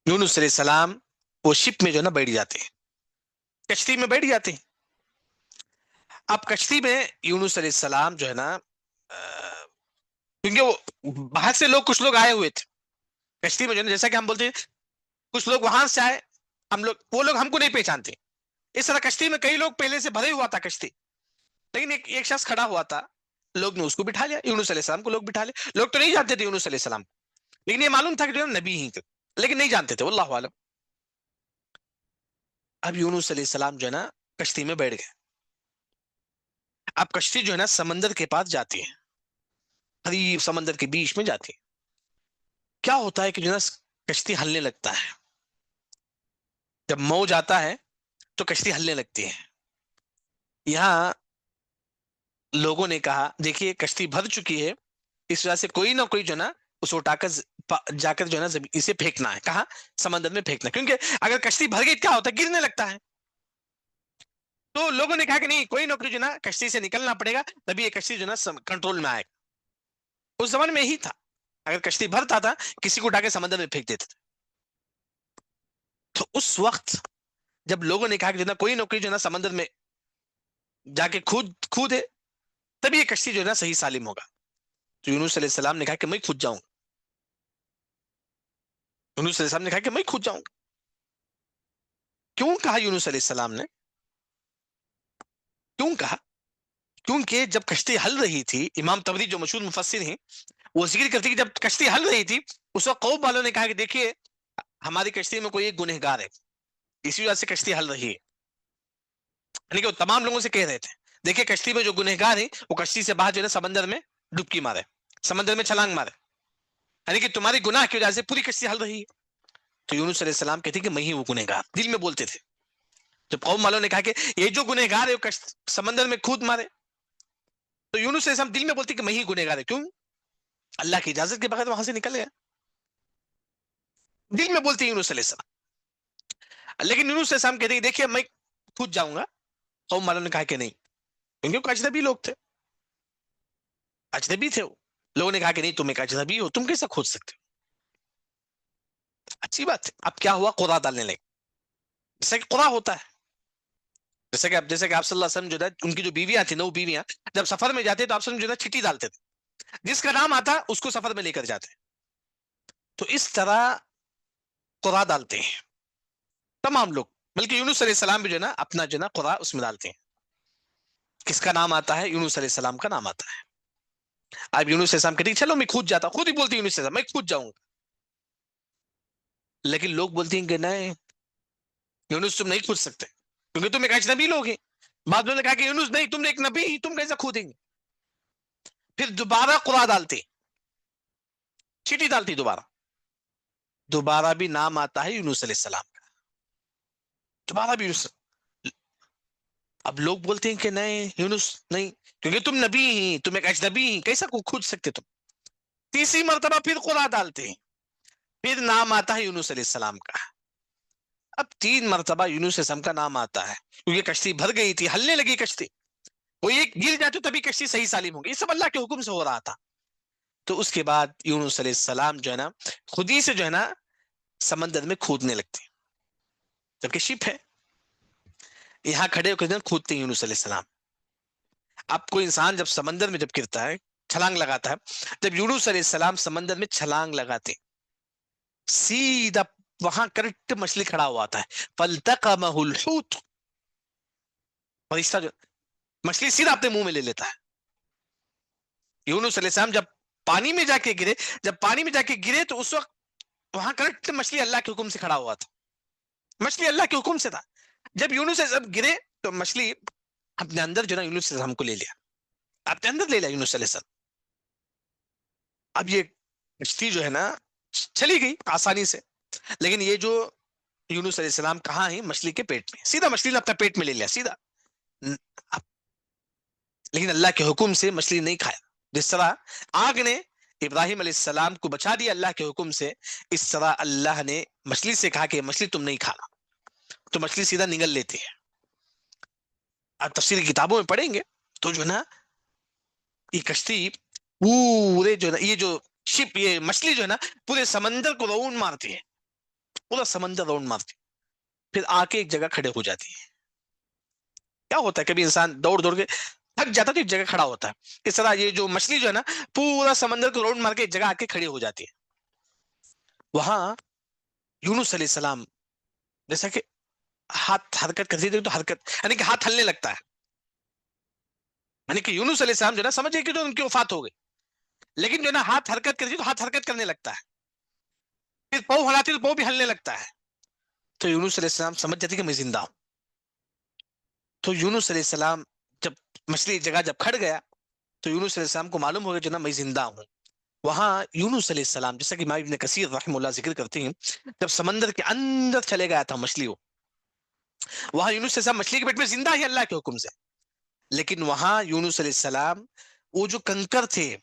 [SPEAKER 1] یونس علیہ السلام وہ شپ میں جو ہے نا بیٹھ جاتے ہیں، کشتی میں بیٹھ جاتے ہیں. اب کشتی میں یونس علیہ السلام جو ہے نا کیونکہ وہ باہر سے لوگ کچھ لوگ آئے ہوئے تھے کشتی میں جو ہے نا، جیسا کہ ہم بولتے ہیں کچھ لوگ وہاں سے آئے، وہ لوگ ہم کو نہیں پہچانتے. اس طرح کشتی میں کئی لوگ پہلے سے بھرے ہوا تھا کشتی، لیکن ایک شخص کھڑا ہوا تھا، لوگ نے اس کو بٹھا لیا. یونس علیہ السلام کو لوگ بٹھا لیا. لوگ تو نہیں جانتے تھے یونس علیہ السلام، لیکن یہ معلوم تھا کہ جو نبی ہی تھے، لیکن نہیں جانتے تھے واللہ عالم. اب یونس علیہ السلام جو ہے نا کشتی میں بیٹھ گئے. اب کشتی جو ہے نا سمندر کے پاس جاتی ہے، قریب سمندر کے بیچ میں جاتی ہے. کیا ہوتا ہے کہ جو ہے نا کشتی ہلنے لگتا ہے، جب موج آتا ہے تو کشتی ہلنے لگتی ہے. یہاں لوگوں نے کہا دیکھیے کشتی بھر چکی ہے، اس وجہ سے کوئی نہ کوئی جو نا اس اٹھا کر جا کر جو ہے نا اسے پھینکنا ہے. کہاں؟ سمندر میں پھینکنا، کیونکہ اگر کشتی بھر گئی کیا ہوتا ہے گرنے لگتا ہے. تو لوگوں نے کہا کہ نہیں کوئی نوکری جو نا کشتی سے نکلنا پڑے گا تبھی یہ کشتی جو نا کنٹرول میں آئے. اس زمانے میں یہی تھا، اگر کشتی بھرتا تھا کسی کو اٹھا کے سمندر میں پھینک دیتے تھے. تو اس وقت جب لوگوں نے کہا کہ جو نا کوئی نوکری جو نا سمندر میں جا کے کھودے تبھی یہ کشتی جو ہے نا صحیح سالم ہوگا. تو یونس علیہ السلام نے کہا کہ میں کھود جاؤں. یونس علیہ السلام نے کہا کہ میں کھود جاؤں. کیوں کہا یونس علیہ السلام نے؟ کیوں کہا؟ کیونکہ جب کشتی ہل رہی تھی، امام طبری جو مشہور مفسر ہیں وہ ذکر کرتے کہ جب کشتی ہل رہی تھی اس وقت قوم والوں نے کہا کہ دیکھیے ہماری کشتی میں کوئی ایک گنہگار ہے، اسی وجہ سے کشتی ہل رہی ہے. یعنی کہ وہ تمام لوگوں سے کہہ رہے تھے دیکھیے کشتی میں جو گنہگار ہیں وہ کشتی سے باہر جو ہے سمندر میں ڈبکی مارے، سمندر میں چھلانگ مارے، یعنی کہ تمہاری گناہ کی وجہ سے پوری کشتی ہل رہی ہے. تو یونس علیہ السلام کہتے کہ میں ہی وہ گنہگار، دل میں بولتے تھے. جب قوم والوں نے کہا کہ یہ جو گنہگار ہے وہ سمندر میں کود مارے، تو یونس علیہ السلام دل میں بولتے کہ میں ہی گنہگار ہے. کیوں؟ اللہ کی اجازت کے بغیر وہاں سے نکل گیا، دل میں بولتے یونس علیہ السلام. لیکن یونس علیہ السلام کہتے ہیں دیکھیے میں کود جاؤں گا. قوم والوں نے کہا کہ نہیں، کیونکہ وہ اجنبی لوگ تھے، اجنبی تھے وہ. لوگوں نے کہا کہ نہیں تم ایک اجنبی ہو، تم کیسا کھود سکتے ہو؟ اچھی بات ہے. اب کیا ہوا، قرا ڈالنے لگے. جیسا کہ قرا ہوتا ہے، جیسے کہ آپ صلی اللہ علیہ وسلم جو ہے ان کی جو بیویاں تھیں نا، وہ بیویاں جب سفر میں جاتے تو آپ صلی اللہ علیہ وسلم جو ہے چٹھی ڈالتے تھے، جس کا نام آتا اس کو سفر میں لے کر جاتے. تو اس طرح قرا ڈالتے ہیں تمام لوگ. بلکہ یونس علیہ السلام بھی جو ہے نا اپنا جو ہے نا قرا اس میں ڈالتے ہیں. کس کا نام آتا ہے؟ یونس علیہ السلام کا نام آتا ہے. اب یونس علیہ السلام کہتے ہیں چلو میں کود جاتا ہوں، خود ہی بولتے ہیں یونس علیہ السلام میں کود جاؤں گا. لیکن لوگ بولتے ہیں کہ نہیں یونس تم نہیں کود سکتے، کیونکہ تم ایک اجنبی لوگ ہیں. بعد میں نے کہا کہ یونس نہیں، تم نے ایک نبی ہی، تم کیسے کودیں گے؟ پھر دوبارہ قرا ڈالتے، چیٹی ڈالتی دوبارہ، دوبارہ بھی نام آتا ہے یونس علیہ السلام کا، دوبارہ بھی یونس. اب لوگ بولتے ہیں کہ نہیں یونس نہیں، کیونکہ تم نبی ہی، تم ایک اجنبی ہی، کیسا کو کھود سکتے تم؟ تیسری مرتبہ پھر قرا ڈالتے ہیں، پھر نام آتا ہے یونس علیہ السلام کا. اب 3 مرتبہ یونس علیہ السلام کا نام آتا ہے، کیونکہ کشتی بھر گئی تھی، ہلنے لگی کشتی. وہ ایک گر جاتے تبھی کشتی صحیح سالم ہوگی. یہ سب اللہ کے حکم سے ہو رہا تھا. تو اس کے بعد یونس علیہ السلام جو ہے نا خود ہی سے جو ہے نا سمندر میں کھودنے لگتے ہیں، جبکہ شپ ہے. یہاں کھڑے ہو کر کھودتے ہیں یونس علیہ السلام. اب کوئی انسان جب سمندر میں جب گرتا ہے، چھلانگ لگاتا ہے، جب یونس علیہ السلام سمندر میں چھلانگ لگاتے سیدھا وہاں کریکٹ مچھلی کھڑا ہوا آتا ہے، فَالْتَقَمَهُ الْحُوتُ، فرشتہ جو مچھلی سیدھا اپنے منہ میں لے لیتا ہے. یونس علیہ السلام جب پانی میں جا کے گرے، تو اس وقت وہاں کریکٹ مچھلی اللہ کے حکم سے کھڑا ہوا تھا، مچھلی اللہ کے حکم سے تھا. جب یونس علیہ السلام گرے تو مچھلی اپنے اندر جو ہے نا یونس علیہ السلام کو لے لیا، اپنے اندر لے لیا یونس علیہ السلام. اب یہ کشتی جو ہے نا چلی گئی آسانی سے، لیکن یہ جو یونس علیہ السلام کہاں ہے؟ مچھلی کے پیٹ میں، سیدھا مچھلی نے اپنا پیٹ میں لے لیا سیدھا. لیکن اللہ کے حکم سے مچھلی نہیں کھایا. جس طرح آگ نے ابراہیم علیہ السلام کو بچا دیا اللہ کے حکم سے، اس طرح اللہ نے مچھلی سے کہا کہ مچھلی تم نہیں کھانا، تو مچھلی سیدھا نگل لیتی ہے. آپ تفسیر کتابوں میں پڑھیں گے تو جو ہے نا یہ کشتی پورے جو ہے نا یہ جو شپ، یہ مچھلی جو ہے نا پورے سمندر کو راؤنڈ مارتی ہے، پورا سمندر راؤنڈ مارتی ہے، پھر آ کے ایک جگہ کھڑے ہو جاتی ہے. کیا ہوتا ہے کبھی انسان دوڑ دوڑ کے تھک جاتا تو ایک جگہ کھڑا ہوتا ہے، اس طرح یہ جو مچھلی جو ہے نا پورا سمندر کو راؤنڈ مار کے ایک جگہ آ کے کھڑی ہو جاتی ہے. وہاں یونس علیہ السلام جیسا کہ ہاتھ حرکت کرتی تھی، تو حرکت یعنی کہ ہاتھ ہلنے لگتا ہے، یعنی کہ یونس علیہ السلام جو ہے نا سمجھے کہ جو ان کی وفات ہو گئی، لیکن جو ہے نا ہاتھ حرکت کرتی تو ہاتھ حرکت کرنے لگتا ہے، پھر پاؤں ہلاتی تو پاؤں بھی ہلنے لگتا ہے. تو یونس علیہ السلام سمجھ جاتی کہ میں زندہ ہوں. تو یونس علیہ السلام جب مچھلی جگہ جب کھڑ گیا تو یونس علیہ السلام کو معلوم ہو گیا جو نا میں زندہ ہوں. وہاں یونس علیہ السلام جیسا کہ امام ابن کثیر رحمہ اللہ ذکر کرتے ہیں، جب سمندر کے اندر چلے گیا تھا مچھلی وہ، وہاں یونس علیہ السلام مچھلی کے پیٹ میں زندہ ہی اللہ کے حکم سے، لیکن وہاں یونس علیہ السلام وہ جو کنکر تھے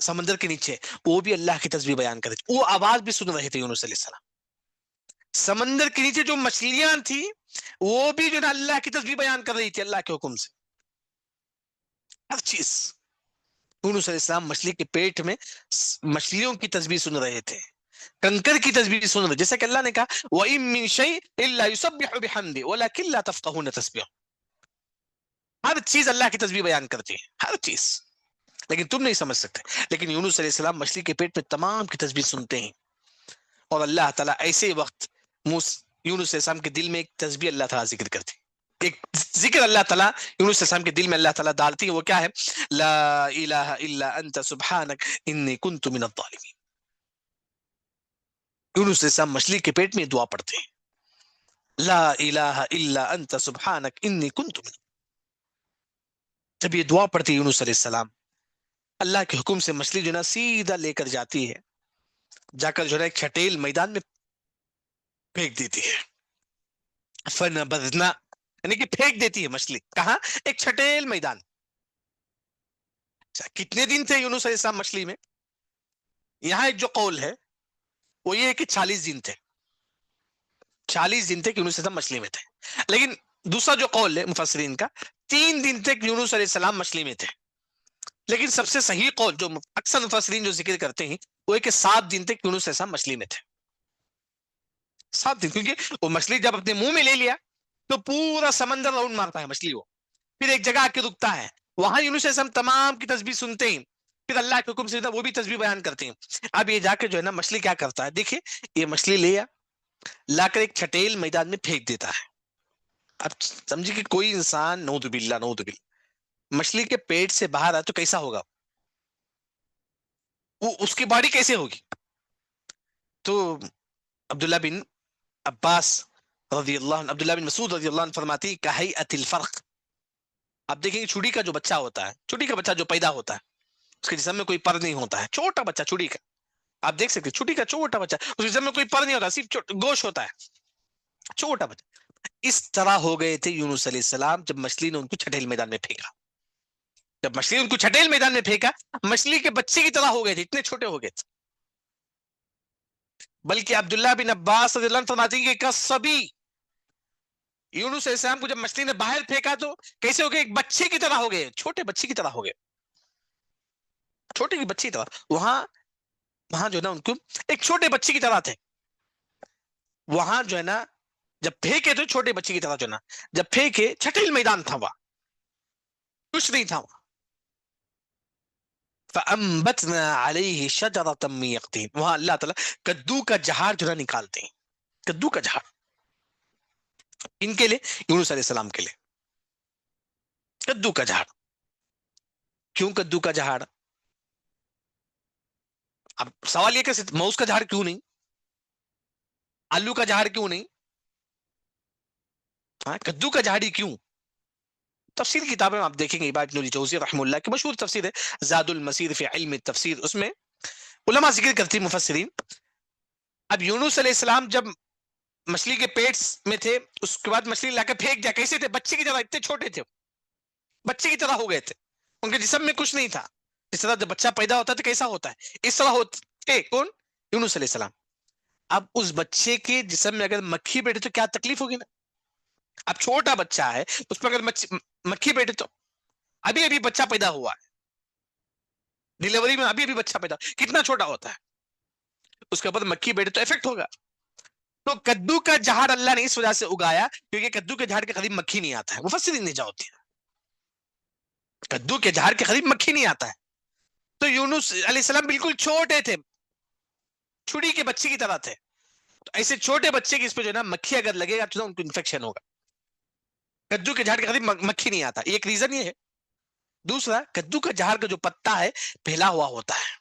[SPEAKER 1] سمندر کے نیچے وہ بھی اللہ کی تسبیح بیان کر رہے تھے، وہ آواز بھی سن رہے تھے یونس علیہ السلام. سمندر کے نیچے جو مچھلیاں تھی وہ بھی جو نا اللہ کی تسبیح بیان کر رہی تھی اللہ کے حکم سے، ہر چیز. یونس علیہ السلام مچھلی کے پیٹ میں مچھلیوں کی تسبیح سن رہے تھے، کنکر کی تسبیح سن رہے، جیسا کہ اللہ نے کہا وَإِن مِّن شَيْءٍ إِلَّا يُسَبِّحُ بِحَمْدِهِ وَلَكِن لَّا تَفْقَهُونَ تَسْبِيحَهُ. ہر چیز اللہ کی تسبیح بیان کرتی ہے، ہر چیز، لیکن تم نہیں سمجھ سکتے. لیکن یونس علیہ السلام مچھلی کے پیٹ میں تمام کی تسبیح سنتے ہیں، اور اللہ تعالیٰ ایسے وقت یونس علیہ السلام کے دل میں ایک تسبیح اللہ تعالیٰ ذکر کرتے ہیں، ایک ذکر اللہ تعالیٰ یونس علیہ السلام کے دل میں اللہ تعالیٰ ڈالتی ہے. وہ کیا ہے؟ لا الہ الا انت سبحانک انی کنت من الظالمین. یونس علیہ السلام مچھلی کے پیٹ میں دعا پڑھتے ہیں، لا الہ الا انت سبحانک انی کنت من. جب یہ دعا پڑھتی ہے یونس علیہ السلام، اللہ کے حکم سے مچھلی جو نا سیدھا لے کر جاتی ہے، جا کر جو ہے ایک چھٹیل میدان میں پھینک دیتی ہے. فنبذنا یعنی کہ پھینک دیتی ہے مچھلی کہاں؟ ایک چھٹیل میدان. کتنے دن تھے یونس علیہ السلام مچھلی میں؟ یہاں ایک جو قول ہے وہ یہ ہے کہ 40 دن تھے. 40 دن تک یونس علیہ السلام مچھلی میں تھے. لیکن دوسرا جو قول ہے مفسرین کا 3 دن تک یونس علیہ السلام مچھلی میں تھے. لیکن سب سے صحیح قول جو اکثر مفسرین جو ذکر کرتے ہیں وہ ہے کہ 7 دن تک یونس علیہ السلام مچھلی میں تھے. 7 دن, کیونکہ وہ مچھلی جب اپنے منہ میں لے لیا تو پورا سمندر راؤنڈ مارتا ہے مچھلی کو, پھر ایک جگہ آ کے رکتا ہے, وہاں یونس علیہ السلام تمام کی تسبیح سنتے ہیں, پھر اللہ کے حکم سے وہ بھی تسبیح بیان کرتے ہیں. اب یہ جا کے جو ہے نا مچھلی کیا کرتا ہے, دیکھیں یہ مچھلی لے لا کر ایک چھٹیل میدان میں پھینک دیتا ہے. اب سمجھے کہ کوئی انسان نعوذ باللہ نعوذ باللہ مچھلی کے پیٹ سے باہر آئے تو کیسا ہوگا, وہ اس کی باڈی کیسے ہوگی. تو عبداللہ بن عباس رضی اللہ عنہ, عبداللہ بن مسعود رضی اللہ عنہ فرماتی کہیئت الفرق. آپ دیکھیں گے چڑی کا جو بچہ ہوتا ہے, چڑی کا بچہ جو پیدا ہوتا ہے اس کے جسم میں کوئی پر نہیں ہوتا ہے, چھوٹا بچہ چڑی کا, آپ دیکھ سکتے چڑی کا چھوٹا بچہ, اس کے جسم میں کوئی پر نہیں ہوتا, صرف گوشت ہوتا ہے, چھوٹا بچہ. اس طرح ہو گئے تھے یونس علیہ السلام جب مچھلی نے ان کو چھٹیل میدان میں پھینکا. جب مچھلی ان کو چھٹیل میدان میں پھینکا مچھلی کے بچے کی طرح ہو گئے تھے, اتنے چھوٹے ہو گئے تھے. بلکہ عبداللہ بن عباس رضی اللہ عنہ فرماتے ہیں کہ کصبی, یونس علیہ السلام کو جب مچھلی نے باہر پھینکا تو کیسے ہو گئے, ایک بچے کی طرح ہو گئے, چھوٹے بچے کی طرح ہو گئے, چھوٹے کی بچی کی طرح. وہاں جو ہے نا ان کو ایک چھوٹے بچے کی طرح تھے. وہاں جو ہے نا جب پھینکے تو چھوٹے بچے کی طرح جو ہے نا, جب پھینکے چھٹیل میدان تھا, وہاں کچھ نہیں تھا. فَأَنبَتْنَا عَلَيْهِ شَجَرَةً مِّن يَقْطِينٍ, وہاں اللہ تعالیٰ کدو کا جھاڑ جو ہے نکالتے ہیں, کدو کا جھاڑ. ان کے لیے یونس علیہ السلام کے لیے کدو کا جھاڑ. کیوں کدو کا جھاڑ؟ اب سوال یہ کہ موز کا جھاڑ کیوں نہیں, آلو کا جھاڑ کیوں نہیں, کدو کا جھاڑ ہی کیوں؟ تفسیر کتابیں آپ دیکھیں گے, ابن الجوزی رحمہ اللہ کی مشہور تفسیر ہے زاد المسیر فی علم التفسیر, اس میں علماء ذکر کرتی مفسرین. اب یونس علیہ السلام جب مچھلی کے پیٹ میں تھے, اس کے بعد مچھلی لا کے پھینک دیا, کیسے تھے, بچے کی طرح, اتنے چھوٹے تھے, بچے کی طرح ہو گئے تھے, ان کے جسم میں کچھ نہیں تھا. اس طرح جب بچہ پیدا ہوتا ہے تو کیسا ہوتا ہے, اس طرح ہوتے کون, یونس علیہ السلام. اب اس بچے کے جسم میں اگر مکھی بیٹھے تو کیا تکلیف ہوگی نا. اب چھوٹا بچہ ہے, اس پر اگر مکھی بیٹھے تو, ابھی ابھی بچہ پیدا ہوا ہے, ڈیلیوری میں ابھی ابھی بچہ پیدا, کتنا چھوٹا ہوتا ہے, اس کے اوپر مکھی بیٹھے تو افیکٹ ہوگا. تو کدو کا جھاڑ اللہ نے اس وجہ سے اگایا کیونکہ کدو کے جھاڑ کے قریب مکھی نہیں آتا ہے, مفسرین نے جاؤ دیا, کدو کے جھاڑ کے قریب مکھی نہیں آتا ہے. تو یونس علیہ السلام بالکل چھوٹے تھے, چھڑی کے بچے کی طرح تھے. تو ایسے چھوٹے بچے کی اس پہ جو ہے نا مکھی اگر لگے گا تو ان کو انفیکشن ہوگا. کدو کے جھاڑ کے قریب مکھی نہیں آتا, ایک ریزن یہ ہے. دوسرا, کدو کا جھاڑ کا جو پتا ہے پھیلا ہوا ہوتا ہے,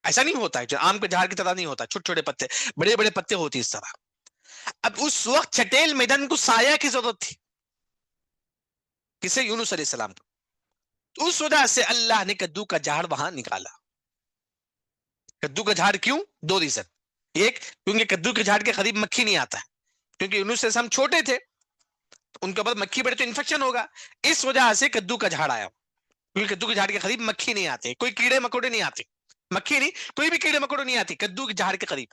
[SPEAKER 1] ایسا نہیں ہوتا ہے جو آم کے جھاڑ کی طرح نہیں ہوتا, چھوٹے چھوٹے پتے, بڑے بڑے پتے ہوتے اس طرح. اب اس وقت چھٹیل میدان کو سایہ کی ضرورت تھی, کسے, یونس علیہ السلام کو. اس وجہ سے اللہ نے کدو کا جھاڑ وہاں نکالا. کدو کا جھاڑ کیوں؟ 2 ریزن. ایک, کیونکہ کدو کے جھاڑ کے قریب مکھی نہیں آتا ہے, کیونکہ یونس علیہ السلام چھوٹے تھے, ان کے اوپر مکھی بیٹھے تو انفیکشن ہوگا, اس وجہ سے کدو کا جھاڑ آیا. کیونکہ کدو کے جھاڑ کے قریب مکھی نہیں آتے, کوئی کیڑے مکوڑے نہیں آتے, مکھی نہیں, کوئی بھی کیڑے مکوڑے نہیں آتی کدو کے جھاڑ کے قریب.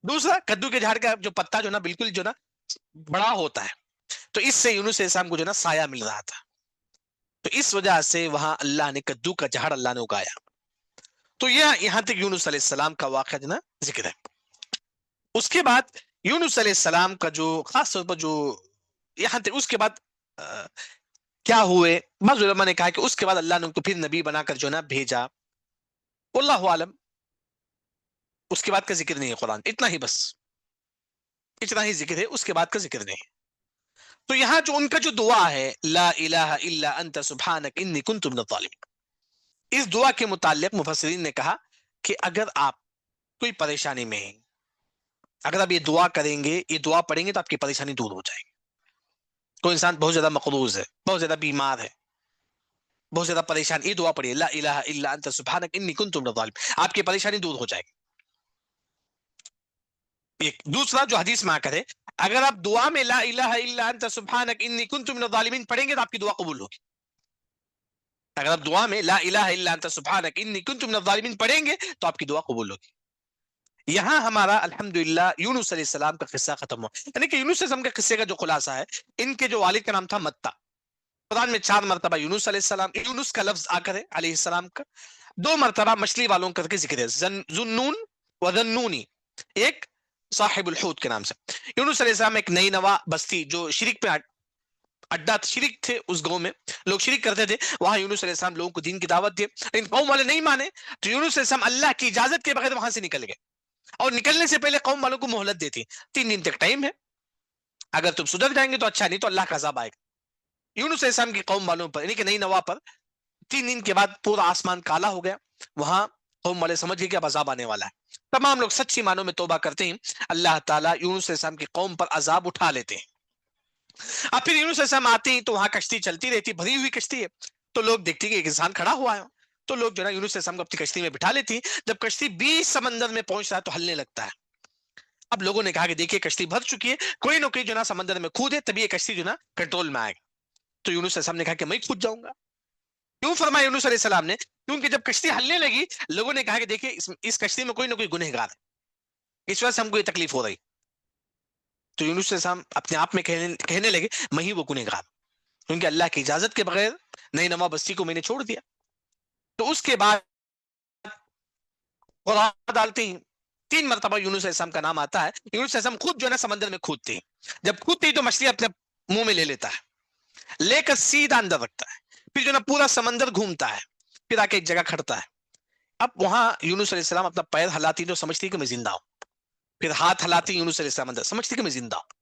[SPEAKER 1] دوسرا, کدو کے جھاڑ کا جو پتا جو نا بالکل جو نا بڑا ہوتا ہے, تو اس سے یونس علیہ السلام کو جو نا سایہ مل رہا تھا. تو اس وجہ سے وہاں اللہ نے کدو کا جھاڑ اللہ نے اگایا. تو یہ یہاں تک یونس علیہ السلام کا واقعہ جو نا ذکر ہے. اس کے بعد یونس علیہ السلام کا جو خاص طور پر جو یہاں تک, اس کے بعد کیا ہوئے, بعض علماء نے کہا کہ اس کے بعد اللہ نے ان کو پھر نبی بنا کر جو نا بھیجا, واللہ عالم. اس کے بعد کا ذکر نہیں ہے قرآن, اتنا ہی بس, اتنا ہی ذکر ہے, اس کے بعد کا ذکر نہیں ہے. تو یہاں جو ان کا جو دعا ہے, لا الہ الا انت سبحانک انی کنت من الظالمین, اس دعا کے متعلق مفسرین نے کہا کہ اگر آپ کوئی پریشانی میں ہیں, اگر آپ یہ دعا کریں گے, یہ دعا پڑھیں گے تو آپ کی پریشانی دور ہو جائے گی. کوئی انسان بہت زیادہ مقروض ہے, بہت زیادہ بیمار ہے, بہت زیادہ پریشان, یہ دعا پڑھیے, لا الہ الا انت سبحانک انی کنت من الظالمین, آپ کی پریشانی دور ہو جائے گی. ایک دوسرا جو حدیث میں آ کر ہے, اگر آپ دعا میں لا الہ الا انت سبحانک انی کنت من الظالمین پڑھیں گے تو آپ کی دعا قبول ہوگی. اگر آپ دعا میں لا الہ الا انت سبحانک انی کنت من الظالمین پڑھیں گے تو آپ کی دعا قبول ہوگی. یہاں ہمارا الحمدللہ یونس علیہ السلام کا قصہ ختم ہوا. یعنی کہ یونس علیہ السلام کے قصے کا جو خلاصہ ہے، ان کے جو والد کا نام تھا متا. قرآن میں 4 مرتبہ یونس علیہ السلام، یونس کا لفظ آ کر ہے علیہ السلام کا، 2 مرتبہ مچھلی والوں کر کے ذکر ہے، ذنون و ذنونی، ایک صاحب الحوت کے نام سے. یونس علیہ السلام ایک نئی نوا بستی جو شرک پہ اڈا شرک تھے، اس گاؤں میں لوگ شرک کرتے تھے، وہاں یونس علیہ السلام لوگوں کو دین کی دعوت دیے. لیکن قوم والے نہیں مانے تو یونس علیہ السلام اللہ کی اجازت کے بغیر وہاں سے نکل گئے، اور نکلنے سے پہلے قوم والوں کو مہلت دیتی، 3 دن تک ٹائم ہے، اگر تم سدھر جائیں گے تو اچھا، نہیں تو اللہ کا عذاب آئے گا. یونس علیہ السلام کی قوم والوں پر، یعنی کہ نئی نوا پر 3 دن کے بعد پورا آسمان کالا ہو گیا. وہاں قوم والے سمجھ گئے کہ اب عذاب آنے والا ہے. تمام لوگ سچی معنوں میں توبہ کرتے ہیں، اللہ تعالیٰ یونس علیہ السلام کی قوم پر عذاب اٹھا لیتے ہیں. اب پھر یونس علیہ السلام آتے ہیں تو وہاں کشتی چلتی رہتی، بھری ہوئی کشتی ہے، تو لوگ دیکھتے ہیں کہ ایک انسان کھڑا ہوا ہے، تو لوگ جو ہے یونس علیہ السلام کو اپنی کشتی میں بٹھا لیتی ہیں. جب کشتی 20 سمندر میں پہنچ رہا ہے تو ہلنے لگتا ہے. اب لوگوں نے کہا کہ دیکھیے کشتی بھر چکی ہے، کوئی نہ کوئی جو نا سمندر میں کھودے تبھی یہ کشتی جو نا کنٹرول میں آئے گا. تو یونس علیہ السلام نے کہا کہ میں کھود جاؤں گا. کیوں فرمایا یونس علیہ السلام نے؟ کیونکہ جب کشتی ہلنے لگی لوگوں نے کہا کہ دیکھیے اس کشتی میں کوئی نہ کوئی گنہگار ہے، اس وجہ سے ہم کو یہ تکلیف ہو رہی. تو یونس علیہ السلام اپنے آپ میں کہنے لگے میں ہی وہ گنہگار، کیونکہ اللہ کی اجازت کے بغیر نئی نوا بستی کو میں نے چھوڑ دیا. تو اس کے بعد قرآن ڈالتے ہیں 3 مرتبہ یونس علیہ السلام کا نام آتا ہے. یونس علیہ السلام خود جو ہے نا سمندر میں کودتے ہیں، جب کودتے ہیں تو مچھلی اپنے منہ میں لے لیتا ہے، لے کر سیدھا اندر رکھتا ہے، پھر جو نا پورا سمندر گھومتا ہے، پھر آ کے ایک جگہ کھڑتا ہے. اب وہاں یونس علیہ السلام اپنا پیر ہلاتی تو سمجھتی کہ میں زندہ ہوں، پھر ہاتھ ہلاتی یونس علیہ السلام اندر، سمجھتی کہ میں زندہ ہوں.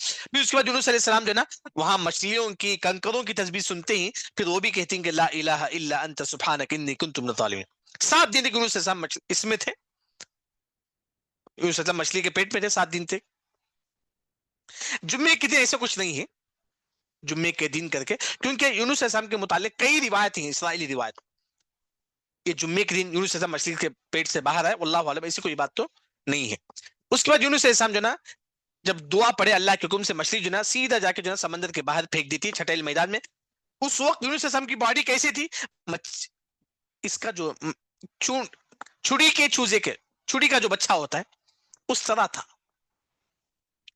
[SPEAKER 1] پھر اس کے بعد یونس علیہ السلام جو ہے نا وہاں مچھلیوں کی کنکروں کی تسبیح سنتے ہیں، پھر وہ بھی کہتے ہیں کہ لا الہ الا انت سبحانک انی کنت من الظالمین. 7 دن تک یونس علیہ السلام اس میں تھے، یونس علیہ السلام مچھلی کے پیٹ میں تھے 7 دن تک. جمعے کے دن ایسا کچھ نہیں ہے جمعے کے دن کر کے، کیونکہ یونس علیہ السلام کے متعلق کئی روایت ہیں، اسرائیلی روایت، یہ جمعے کے دن یونس علیہ السلام مچھلی کے پیٹ سے باہر آئے، واللہ عالم ایسی کوئی بات تو نہیں ہے. اس کے بعد یونس علیہ السلام جو نا جب دعا پڑے اللہ کے حکم سے، مچھلی جو نا سیدھا جا کے جو نا سمندر کے باہر پھینک دیتی چھٹیل میدان میں. اس وقت یونس علیہ السلام کی باڈی کیسی تھی؟ اس کا جو چھڑی کا جو بچہ ہوتا ہے اس طرح تھا،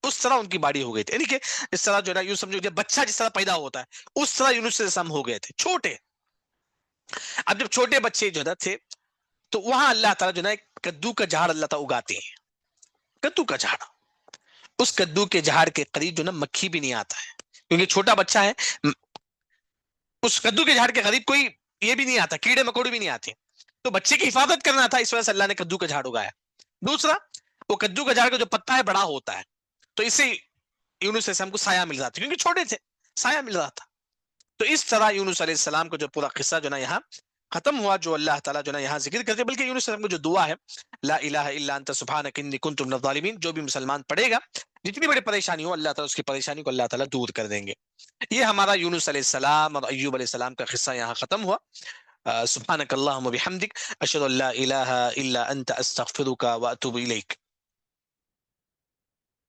[SPEAKER 1] اس طرح ان کی باڈی ہو گئی تھی. یعنی کہ اس طرح جو ہے نا یوں سمجھو جب بچہ جس طرح پیدا ہوتا ہے اس طرح یونس علیہ السلام ہو گئے تھے چھوٹے. اب جب چھوٹے بچے جو نا تھے تو وہاں اللہ تعالیٰ جو نا ایک کدو کا جھاڑ اللہ تعالیٰ اگاتے ہیں، کدو کا جھاڑ. اس کدو کے جھاڑ کے قریب جو نا مکھی بھی نہیں آتا ہے، کیونکہ چھوٹا بچہ ہے. اس کدو کے جھاڑ کے قریب کوئی یہ بھی نہیں آتا، کیڑے مکوڑے بھی نہیں آتے. تو بچے کی حفاظت کرنا تھا، اس وجہ سے اللہ نے کدو کا جھاڑ اگایا. دوسرا، وہ کدو کا جھاڑ کا جو پتا ہے بڑا ہوتا ہے، تو اس سے یونس علیہ السلام کو سایہ مل رہا تھا، کیونکہ چھوٹے تھے سایہ مل رہا تھا. تو اس طرح یونس علیہ السلام کو جو پورا قصہ جو نا یہاں ختم ہوا، جو اللہ تعالیٰ جو نا یہاں ذکر کرتے. بلکہ یونس علیہ السلام کو جو دعا ہے لا الہ الا انت سبحانک انی کنت من الظالمین، جو بھی مسلمان پڑھے گا جتنی بڑی پریشانی ہو اللہ تعالیٰ اس کی پریشانی کو اللہ تعالیٰ دور کر دیں گے. یہ ہمارا یونس علیہ السلام اور ایوب علیہ السلام کا قصہ یہاں ختم ہوا. سبحانک اللہم و بحمدک اشہد ان لا الہ الا انت استغفرک و اتوب الیک.